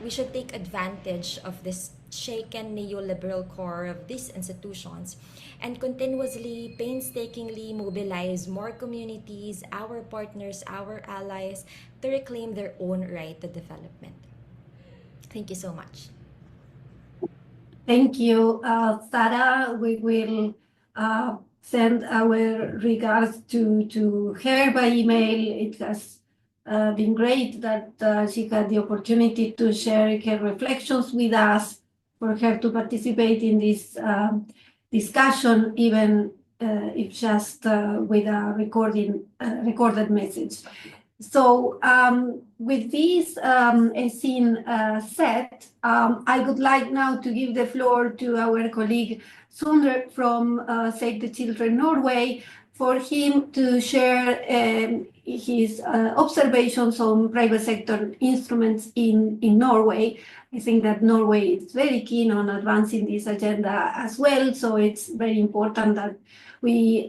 we should take advantage of this shaken neoliberal core of these institutions and continuously, painstakingly mobilize more communities, our partners, our allies, to reclaim their own right to development. Thank you so much. Thank you, Sarah. We will send our regards to her by email. It has been great that she had the opportunity to share her reflections with us, for her to participate in this discussion, even if just with a recorded message. So with this scene set, I would like now to give the floor to our colleague Sundre from Save the Children Norway, for him to share his observations on private sector instruments in Norway. I think that Norway is very keen on advancing this agenda as well, so it's very important that we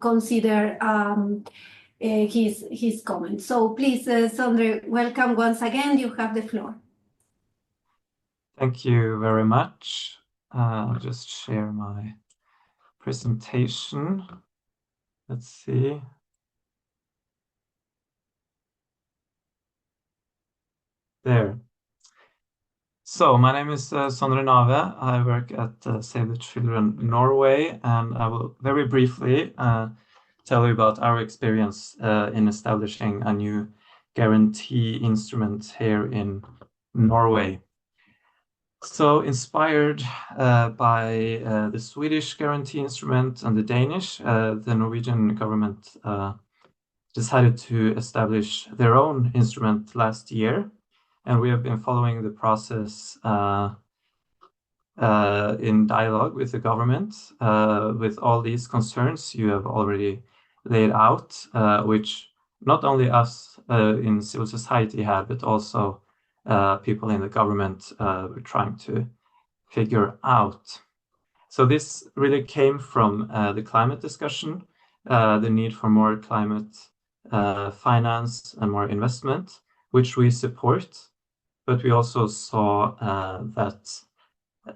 consider his comments. So please, Sondre, welcome once again. You have the floor. Thank you very much. I'll just share my presentation. Let's see. There. So my name is Sondre Nave. I work at Save the Children Norway, and I will very briefly tell you about our experience in establishing a new guarantee instrument here in Norway. So inspired by the Swedish guarantee instrument and the Danish, the Norwegian government decided to establish their own instrument last year. And we have been following the process in dialogue with the government with all these concerns you have already laid out, which not only us in civil society had, but also people in the government were trying to figure out. So this really came from the climate discussion, the need for more climate finance and more investment, which we support. But we also saw that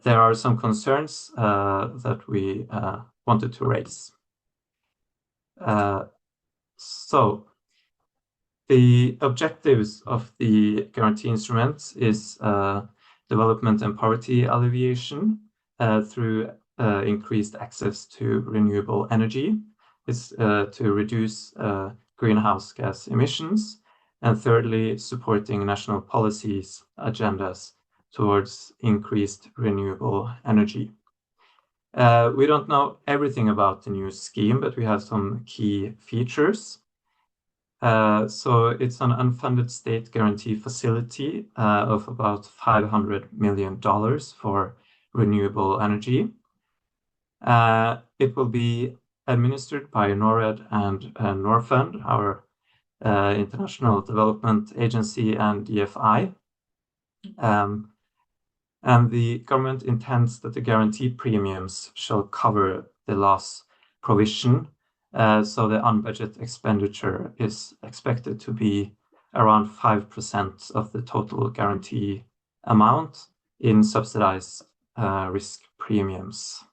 there are some concerns that we wanted to raise. So the objectives of the guarantee instrument is development and poverty alleviation through increased access to renewable energy. It's to reduce greenhouse gas emissions. And thirdly, supporting national policies agendas towards increased renewable energy. We don't know everything about the new scheme, but we have some key features. So it's an unfunded state guarantee facility of about $500 million for renewable energy. It will be administered by Norway and Norfund, our International Development Agency, and DFI. And the government intends that the guarantee premiums shall cover the loss provision. So the unbudgeted expenditure is expected to be around 5% of the total guarantee amount in subsidized risk premiums.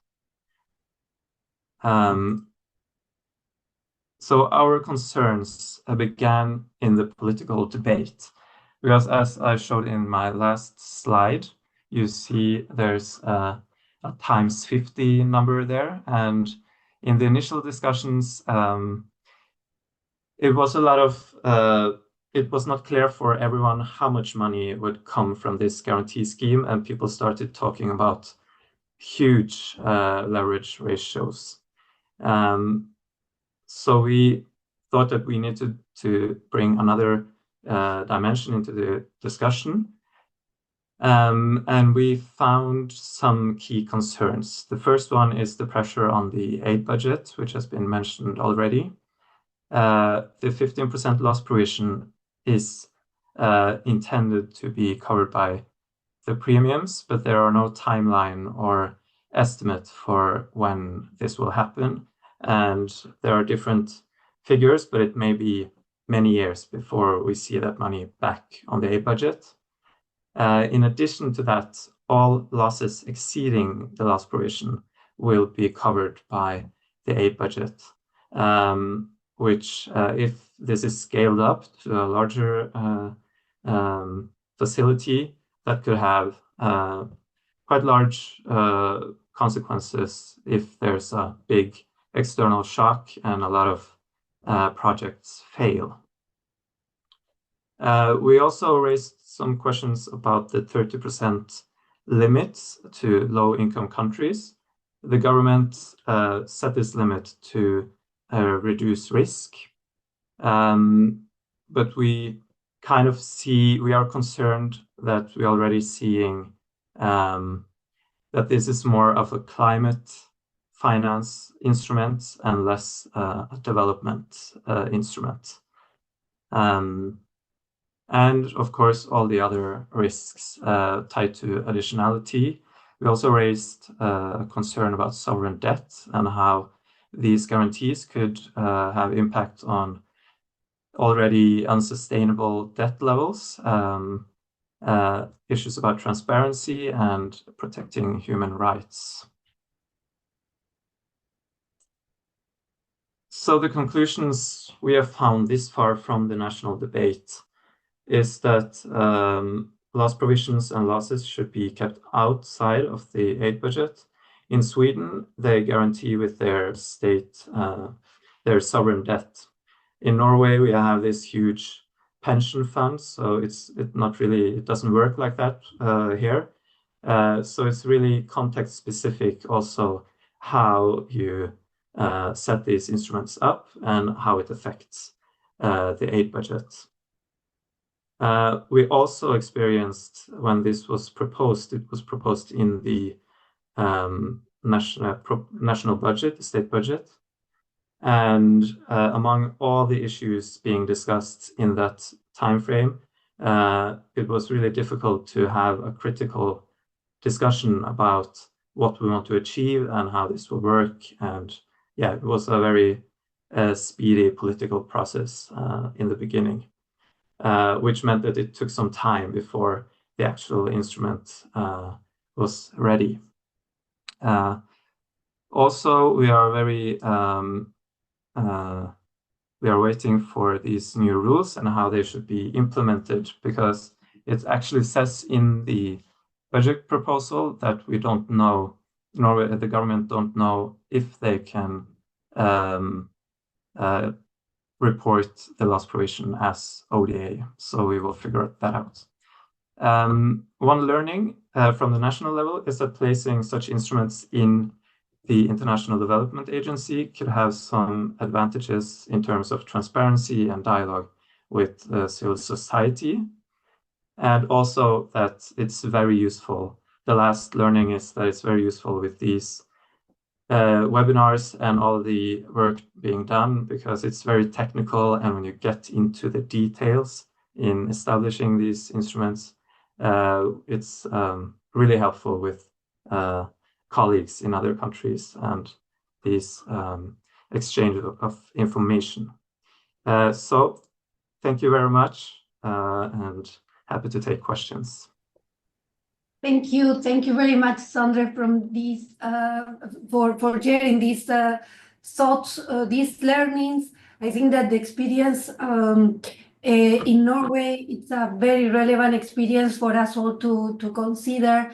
So our concerns began in the political debate, because as I showed in my last slide, you see there's a times 50 number there. And in the initial discussions, it was a lot of, it was not clear for everyone how much money would come from this guarantee scheme. And people started talking about huge leverage ratios. So we thought that we needed to bring another dimension into the discussion. And we found some key concerns. The first one is the pressure on the aid budget, which has been mentioned already. The 15% loss provision is intended to be covered by the premiums, but there are no timeline or estimate for when this will happen. And there are different figures, but it may be many years before we see that money back on the aid budget. In addition to that, all losses exceeding the loss provision will be covered by the aid budget, which if this is scaled up to a larger facility, that could have quite large consequences if there's a big external shock and a lot of projects fail. We also raised some questions about the 30% limits to low-income countries. The government set this limit to reduce risk, but we kind of we are concerned that we're already seeing that this is more of a climate finance instrument and less a development instrument. And of course, all the other risks tied to additionality. We also raised a concern about sovereign debt and how these guarantees could have impact on already unsustainable debt levels, issues about transparency and protecting human rights. So the conclusions we have found this far from the national debate is that loss provisions and losses should be kept outside of the aid budget. In Sweden, they guarantee with their state, their sovereign debt. In Norway, we have this huge pension fund, so it doesn't work like that here. So it's really context specific also how you set these instruments up and how it affects the aid budget. We also experienced when this was proposed, it was proposed in the national budget, the state budget. And among all the issues being discussed in that time frame, it was really difficult to have a critical discussion about what we want to achieve and how this will work. And yeah, it was a very speedy political process in the beginning, which meant that it took some time before the actual instrument was ready. Also, we are very we are waiting for these new rules and how they should be implemented, because it actually says in the budget proposal that we don't know, Norway, the government don't know if they can report the loss provision as ODA. So we will figure that out. One learning from the national level is that placing such instruments in the International Development Agency could have some advantages in terms of transparency and dialogue with civil society, and also that it's very useful. The last learning is that it's very useful with these webinars and all the work being done, because it's very technical, and when you get into the details in establishing these instruments, it's really helpful with colleagues in other countries and these exchange of information. So thank you very much, and happy to take questions. Thank you very much, Sondre, from these for sharing these thoughts, these learnings. I think that the experience in Norway, it's a very relevant experience for us all to consider.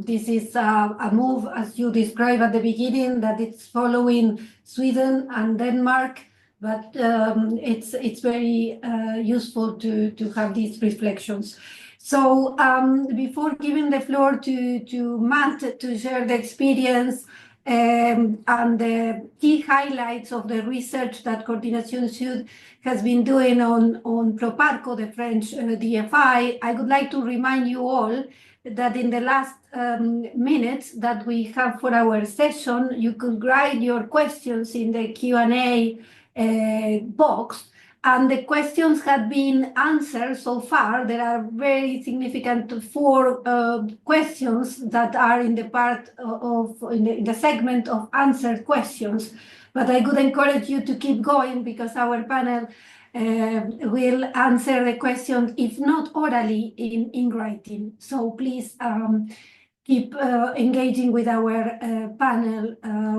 This is a move, as you described at the beginning, that it's following Sweden and Denmark, but it's very useful to have these reflections. So before giving the floor to Matt to share the experience and the key highlights of the research that Coordination Sud has been doing on Proparco, the French DFI, I would like to remind you all that in the last minutes that we have for our session, you could write your questions in the Q&A box, and the questions have been answered so far. There are very significant 4 questions that are in the part in the segment of answered questions, but I would encourage you to keep going, because our panel will answer the questions, if not orally, in writing. So please keep engaging with our panel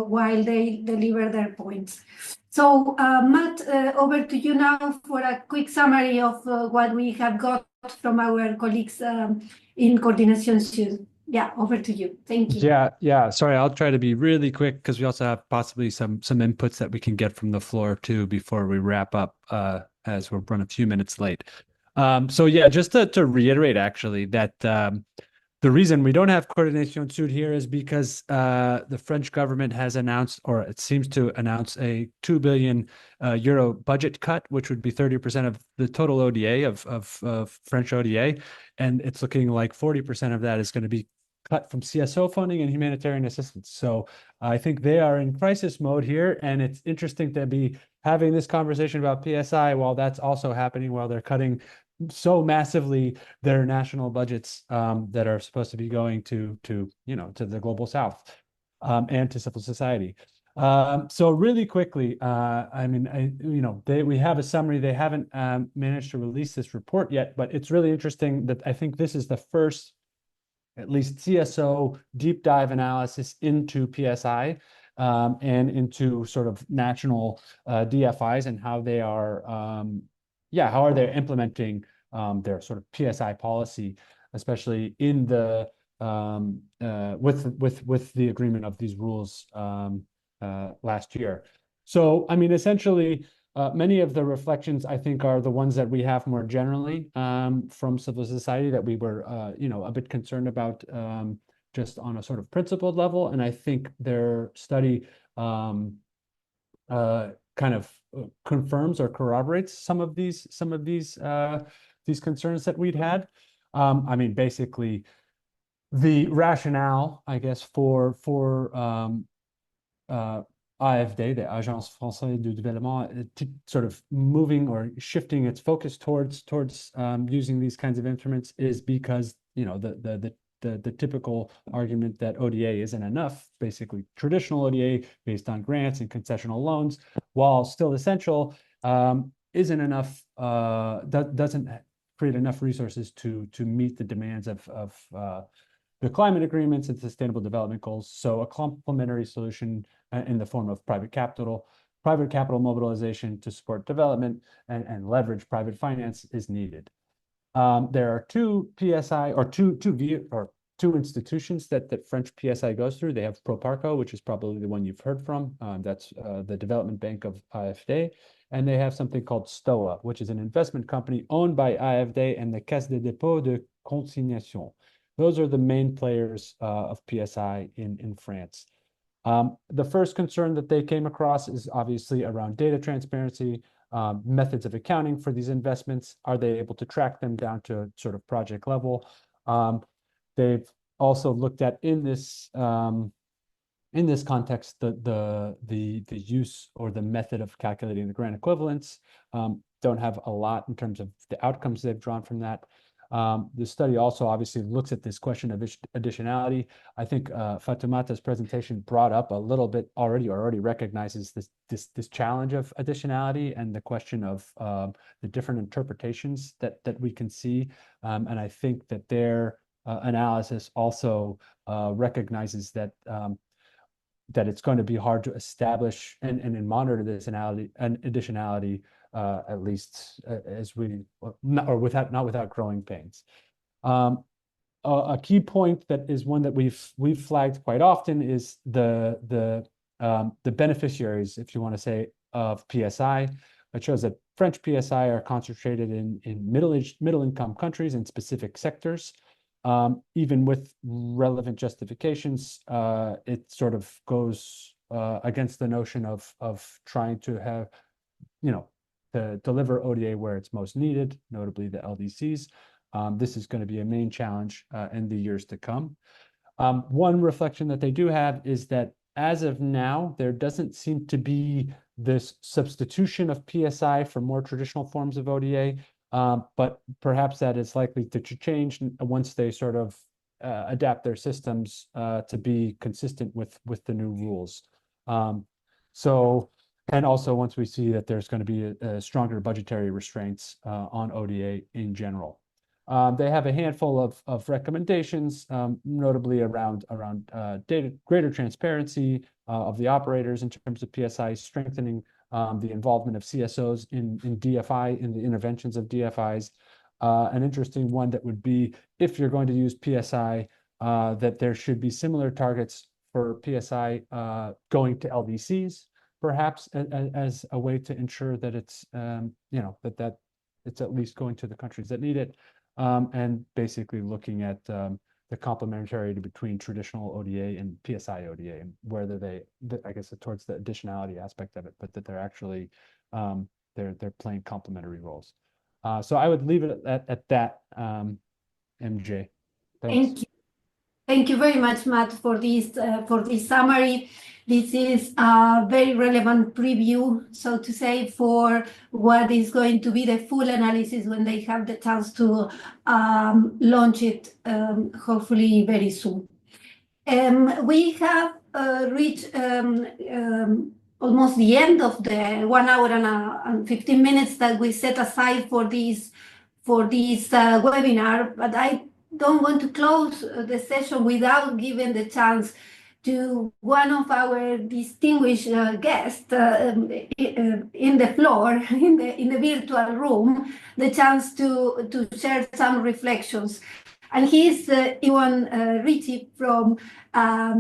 while they deliver their points. So Matt, over to you now for a quick summary of what we have got from our colleagues in Coordination Sud. Yeah, over to you. Thank you. Yeah. Sorry, I'll try to be really quick, because we also have possibly some inputs that we can get from the floor too before we wrap up, as we're running a few minutes late. So yeah, just to reiterate actually that the reason we don't have Coordination Sud here is because the French government has announced, or it seems to announce, a 2 billion euro budget cut, which would be 30% of the total ODA of French ODA, and it's looking like 40% of that is going to be cut from CSO funding and humanitarian assistance. So I think they are in crisis mode here, and it's interesting to be having this conversation about PSI while that's also happening, while they're cutting so massively their national budgets that are supposed to be going to the global south and to civil society. So really quickly, we have a summary. They haven't managed to release this report yet, but it's really interesting that I think this is the first, at least CSO deep dive analysis into PSI. and into sort of national DFIs and how they are, how are they implementing their sort of PSI policy, especially in the with the agreement of these rules last year. So, I mean, essentially, many of the reflections, I think, are the ones that we have more generally from civil society that we were, a bit concerned about just on a sort of principled level. And I think their study kind of confirms or corroborates some of these concerns that we'd had. I mean, basically, the rationale, I guess, for AFD, the Agence Française de Développement, sort of moving or shifting its focus towards using these kinds of instruments is because, the typical argument that ODA isn't enough, basically traditional ODA based on grants and concessional loans, while still essential, isn't enough, doesn't create enough resources to meet the demands of the climate agreements and sustainable development goals. So a complementary solution in the form of private capital mobilization to support development and leverage private finance is needed. There are two PSI or two institutions that French PSI goes through. They have Proparco, which is probably the one you've heard from. That's the development bank of AFD. And they have something called STOA, which is an investment company owned by AFD and the Caisse de dépôt de consignation. Those are the main players of PSI in France. The first concern that they came across is obviously around data transparency, methods of accounting for these investments. Are they able to track them down to sort of project level? They've also looked at in this context the use or the method of calculating the grant equivalence. Don't have a lot in terms of the outcomes they've drawn from that. The study also obviously looks at this question of additionality. I think Fatoumata's presentation brought up a little bit already recognizes this challenge of additionality and the question of the different interpretations that we can see. And I think that their analysis also recognizes that it's going to be hard to establish and monitor this additionality at least as not without growing pains. A key point that is one that we've flagged quite often is the beneficiaries, if you want to say, of PSI. It shows that French PSI are concentrated in middle income countries in specific sectors. Even with relevant justifications, it sort of goes against the notion of trying to have, to deliver ODA where it's most needed, notably the LDCs. This is going to be a main challenge in the years to come. One reflection that they do have is that as of now, there doesn't seem to be this substitution of PSI for more traditional forms of ODA, but perhaps that is likely to change once they sort of adapt their systems to be consistent with the new rules. And also once we see that there's going to be a stronger budgetary restraints on ODA in general. They have a handful of recommendations, notably around greater transparency of the operators in terms of PSI, strengthening the involvement of CSOs in DFI, in the interventions of DFIs. An interesting one that would be, if you're going to use PSI, that there should be similar targets for PSI going to LDCs, perhaps as a way to ensure that it's, that it's at least going to the countries that need it, and basically looking at the complementarity between traditional ODA and PSI ODA, and whether I guess towards the additionality aspect of it, but that they're actually, they're playing complementary roles. So I would leave it at that, MJ. Thanks. Thank you. Thank you very much, Matt, for this summary. This is a very relevant preview, so to say, for what is going to be the full analysis when they have the chance to launch it, hopefully very soon. We have reached almost the end of the 1 hour and 15 minutes that we set aside for this webinar, but I don't want to close the session without giving the chance to one of our distinguished guests in the floor, in the virtual room, the chance to share some reflections. And he's Iwan Ritchie from our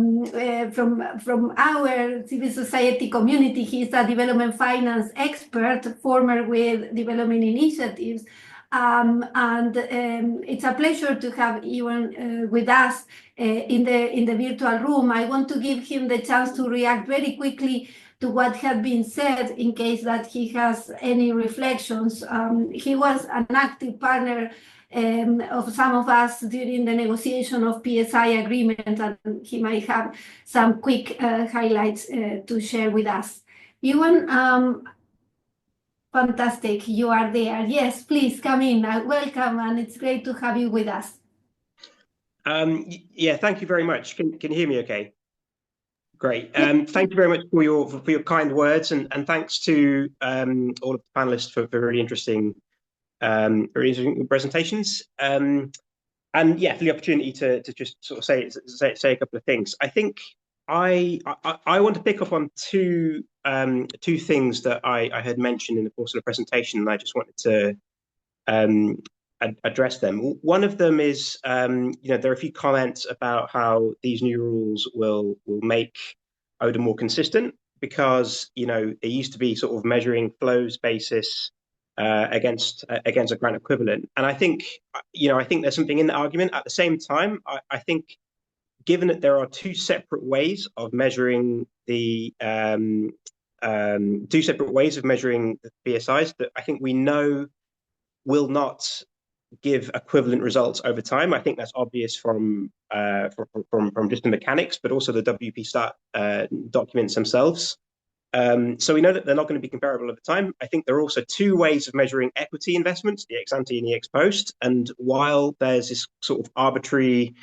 civil society community. He's a development finance expert, former with development initiatives. It's a pleasure to have Iwan with us in the virtual room. I want to give him the chance to react very quickly to what had been said in case that he has any reflections. He was an active partner of some of us during the negotiation of PSI agreement, and he might have some quick highlights to share with us. Ewan, fantastic, you are there. Yes, please come in. Welcome, and it's great to have you with us. Yeah, thank you very much. Can you hear me okay? Great. Thank you very much for your kind words, and thanks to all of the panelists for really interesting presentations. And yeah, for the opportunity to just sort of say a couple of things. I think I want to pick up on two things that I had mentioned in the course of the presentation, and I just wanted to address them. One of them is, there are a few comments about how these new rules will make ODA more consistent, because they used to be sort of measuring flows basis against a grant equivalent, and I think there's something in the argument. At the same time, I think, given that there are two separate ways of measuring the PSIs that I think we know will not give equivalent results over time. I think that's obvious from just the mechanics, but also the WP Stat documents themselves. So we know that they're not going to be comparable over time. I think there are also two ways of measuring equity investments, the ex ante and the ex post. And while there's this sort of arbitrary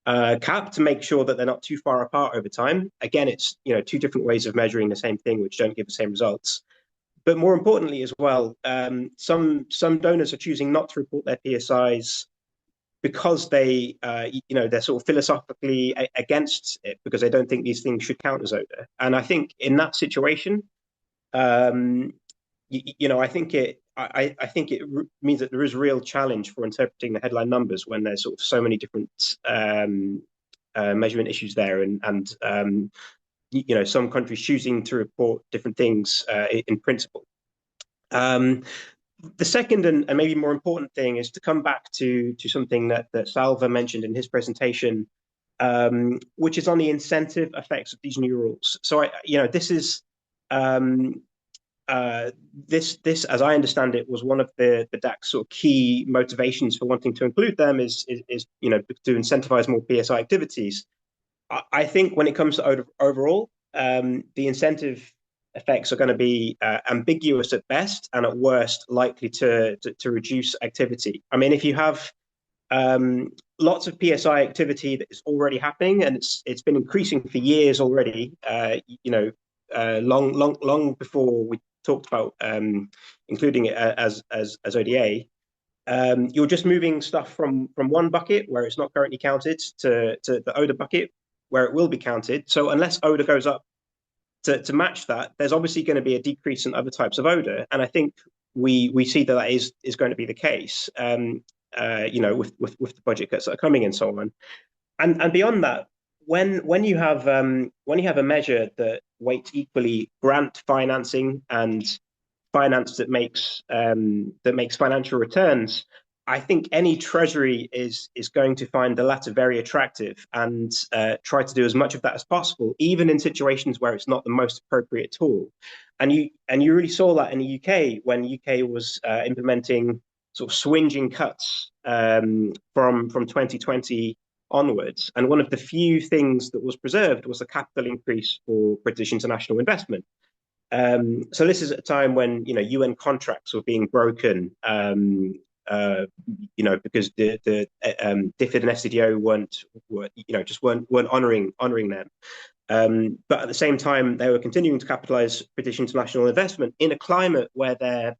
cap to make sure that they're not too far apart over time, again, it's two different ways of measuring the same thing, which don't give the same results. But more importantly as well, some donors are choosing not to report their PSIs because they're sort of philosophically against it, because they don't think these things should count as ODA. And I think in that situation, I think it means that there is a real challenge for interpreting the headline numbers when there's sort of so many different measurement issues there, and some countries choosing to report different things in principle. The second and maybe more important thing is to come back to something that Salva mentioned in his presentation, which is on the incentive effects of these new rules. So this is this, as I understand it, was one of the DAC's sort of key motivations for wanting to include them is to incentivize more PSI activities. I think when it comes to ODA overall, the incentive effects are going to be ambiguous at best, and at worst likely to reduce activity. I mean, if you have lots of PSI activity that is already happening, and it's been increasing for years already, long before we talked about including it as ODA, you're just moving stuff from one bucket where it's not currently counted to the ODA bucket where it will be counted. So unless ODA goes up to match that, there's obviously going to be a decrease in other types of ODA, and I think we see that is going to be the case. With the budget cuts that are coming and so on, and beyond that, when you have a measure that weights equally grant financing and finance that makes financial returns, I think any treasury is going to find the latter very attractive and try to do as much of that as possible, even in situations where it's not the most appropriate tool. And you really saw that in the UK when UK was implementing sort of swinging cuts from 2020 onwards. And one of the few things that was preserved was the capital increase for British international investment. So this is at a time when UN contracts were being broken. Because the DFID and SCDO weren't honoring them. But at the same time, they were continuing to capitalize British international investment in a climate where their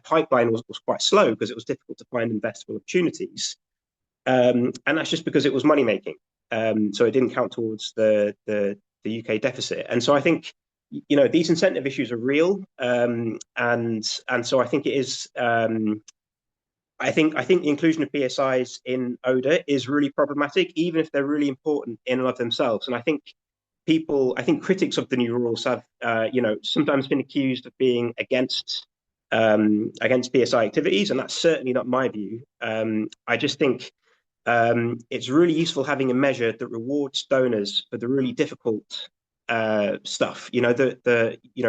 pipeline was quite slow because it was difficult to find investable opportunities. And that's just because it was money making. so it didn't count towards the UK deficit. And so I think, you know, these incentive issues are real, and so I think it is. I think the inclusion of PSIs in ODA is really problematic, even if they're really important in and of themselves. And I think critics of the new rules have, you know, sometimes been accused of being against PSI activities, and that's certainly not my view. I just think it's really useful having a measure that rewards donors for the really difficult stuff. You know,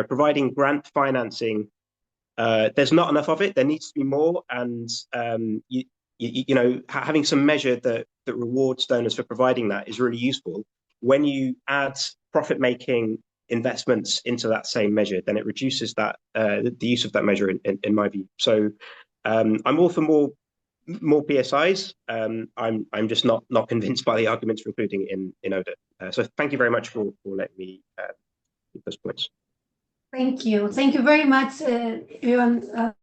providing grant financing. There's not enough of it. There needs to be more, and you know, having some measure that rewards donors for providing that is really useful. When you add profit-making investments into that same measure, then it reduces that the use of that measure, in my view. So I'm all for more PSIs. I'm just not convinced by the arguments for including it in ODA. So thank you very much for letting me make those points. Thank you. Thank you very much, everyone.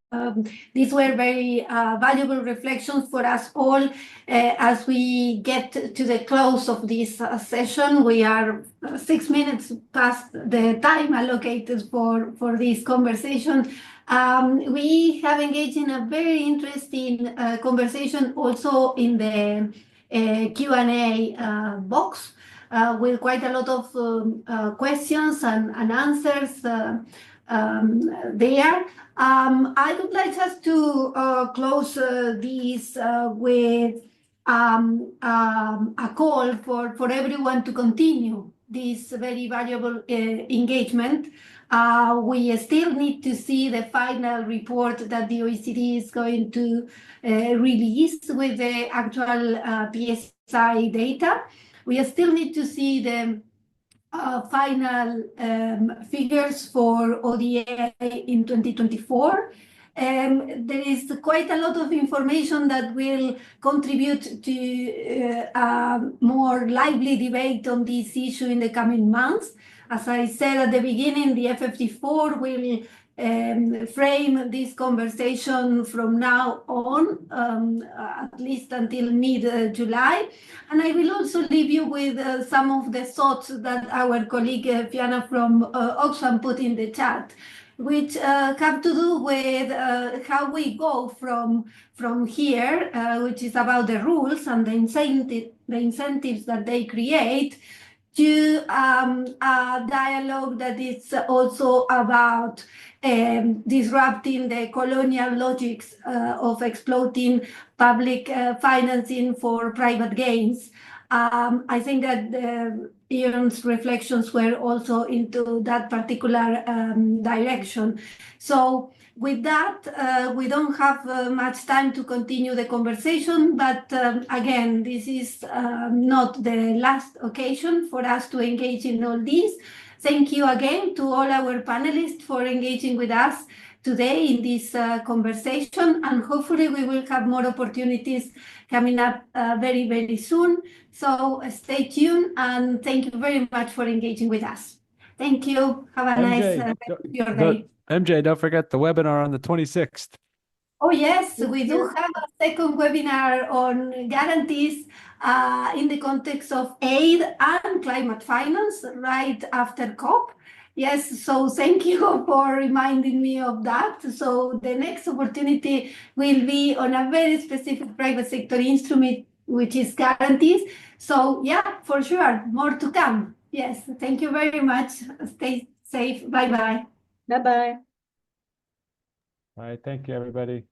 These were very valuable reflections for us all as we get to the close of this session. We are 6 minutes past the time allocated for this conversation. We have engaged in a very interesting conversation also in the Q&A box. With quite a lot of questions and answers there. I would like us to close this with a call for everyone to continue this very valuable engagement. We still need to see the final report that the OECD is going to release with the actual PSI data. We still need to see the final figures for ODA in 2024. There is quite a lot of information that will contribute to a more lively debate on this issue in the coming months. As I said at the beginning, the FFT4 will frame this conversation from now on, at least until mid-July. And I will also leave you with some of the thoughts that our colleague Fiona from Oxfam put in the chat, which have to do with how we go from here, which is about the rules and the incentives that they create, to a dialogue that is also about disrupting the colonial logics of exploiting public financing for private gains. I think that Ian's reflections were also into that particular direction. So with that, we don't have much time to continue the conversation, but again, this is not the last occasion for us to engage in all this. Thank you again to all our panelists for engaging with us today in this conversation, and hopefully we will have more opportunities coming up very, very soon. So stay tuned, and thank you very much for engaging with us. Thank you. Have a nice rest of your day. MJ, don't forget the webinar on the 26th. Oh, yes, we do have a second webinar on guarantees in the context of aid and climate finance right after COP. Yes, so thank you for reminding me of that. So the next opportunity will be on a very specific private sector instrument, which is guarantees. So yeah, for sure, more to come. Yes, thank you very much. Stay safe. Bye-bye. Bye-bye. All right, thank you, everybody.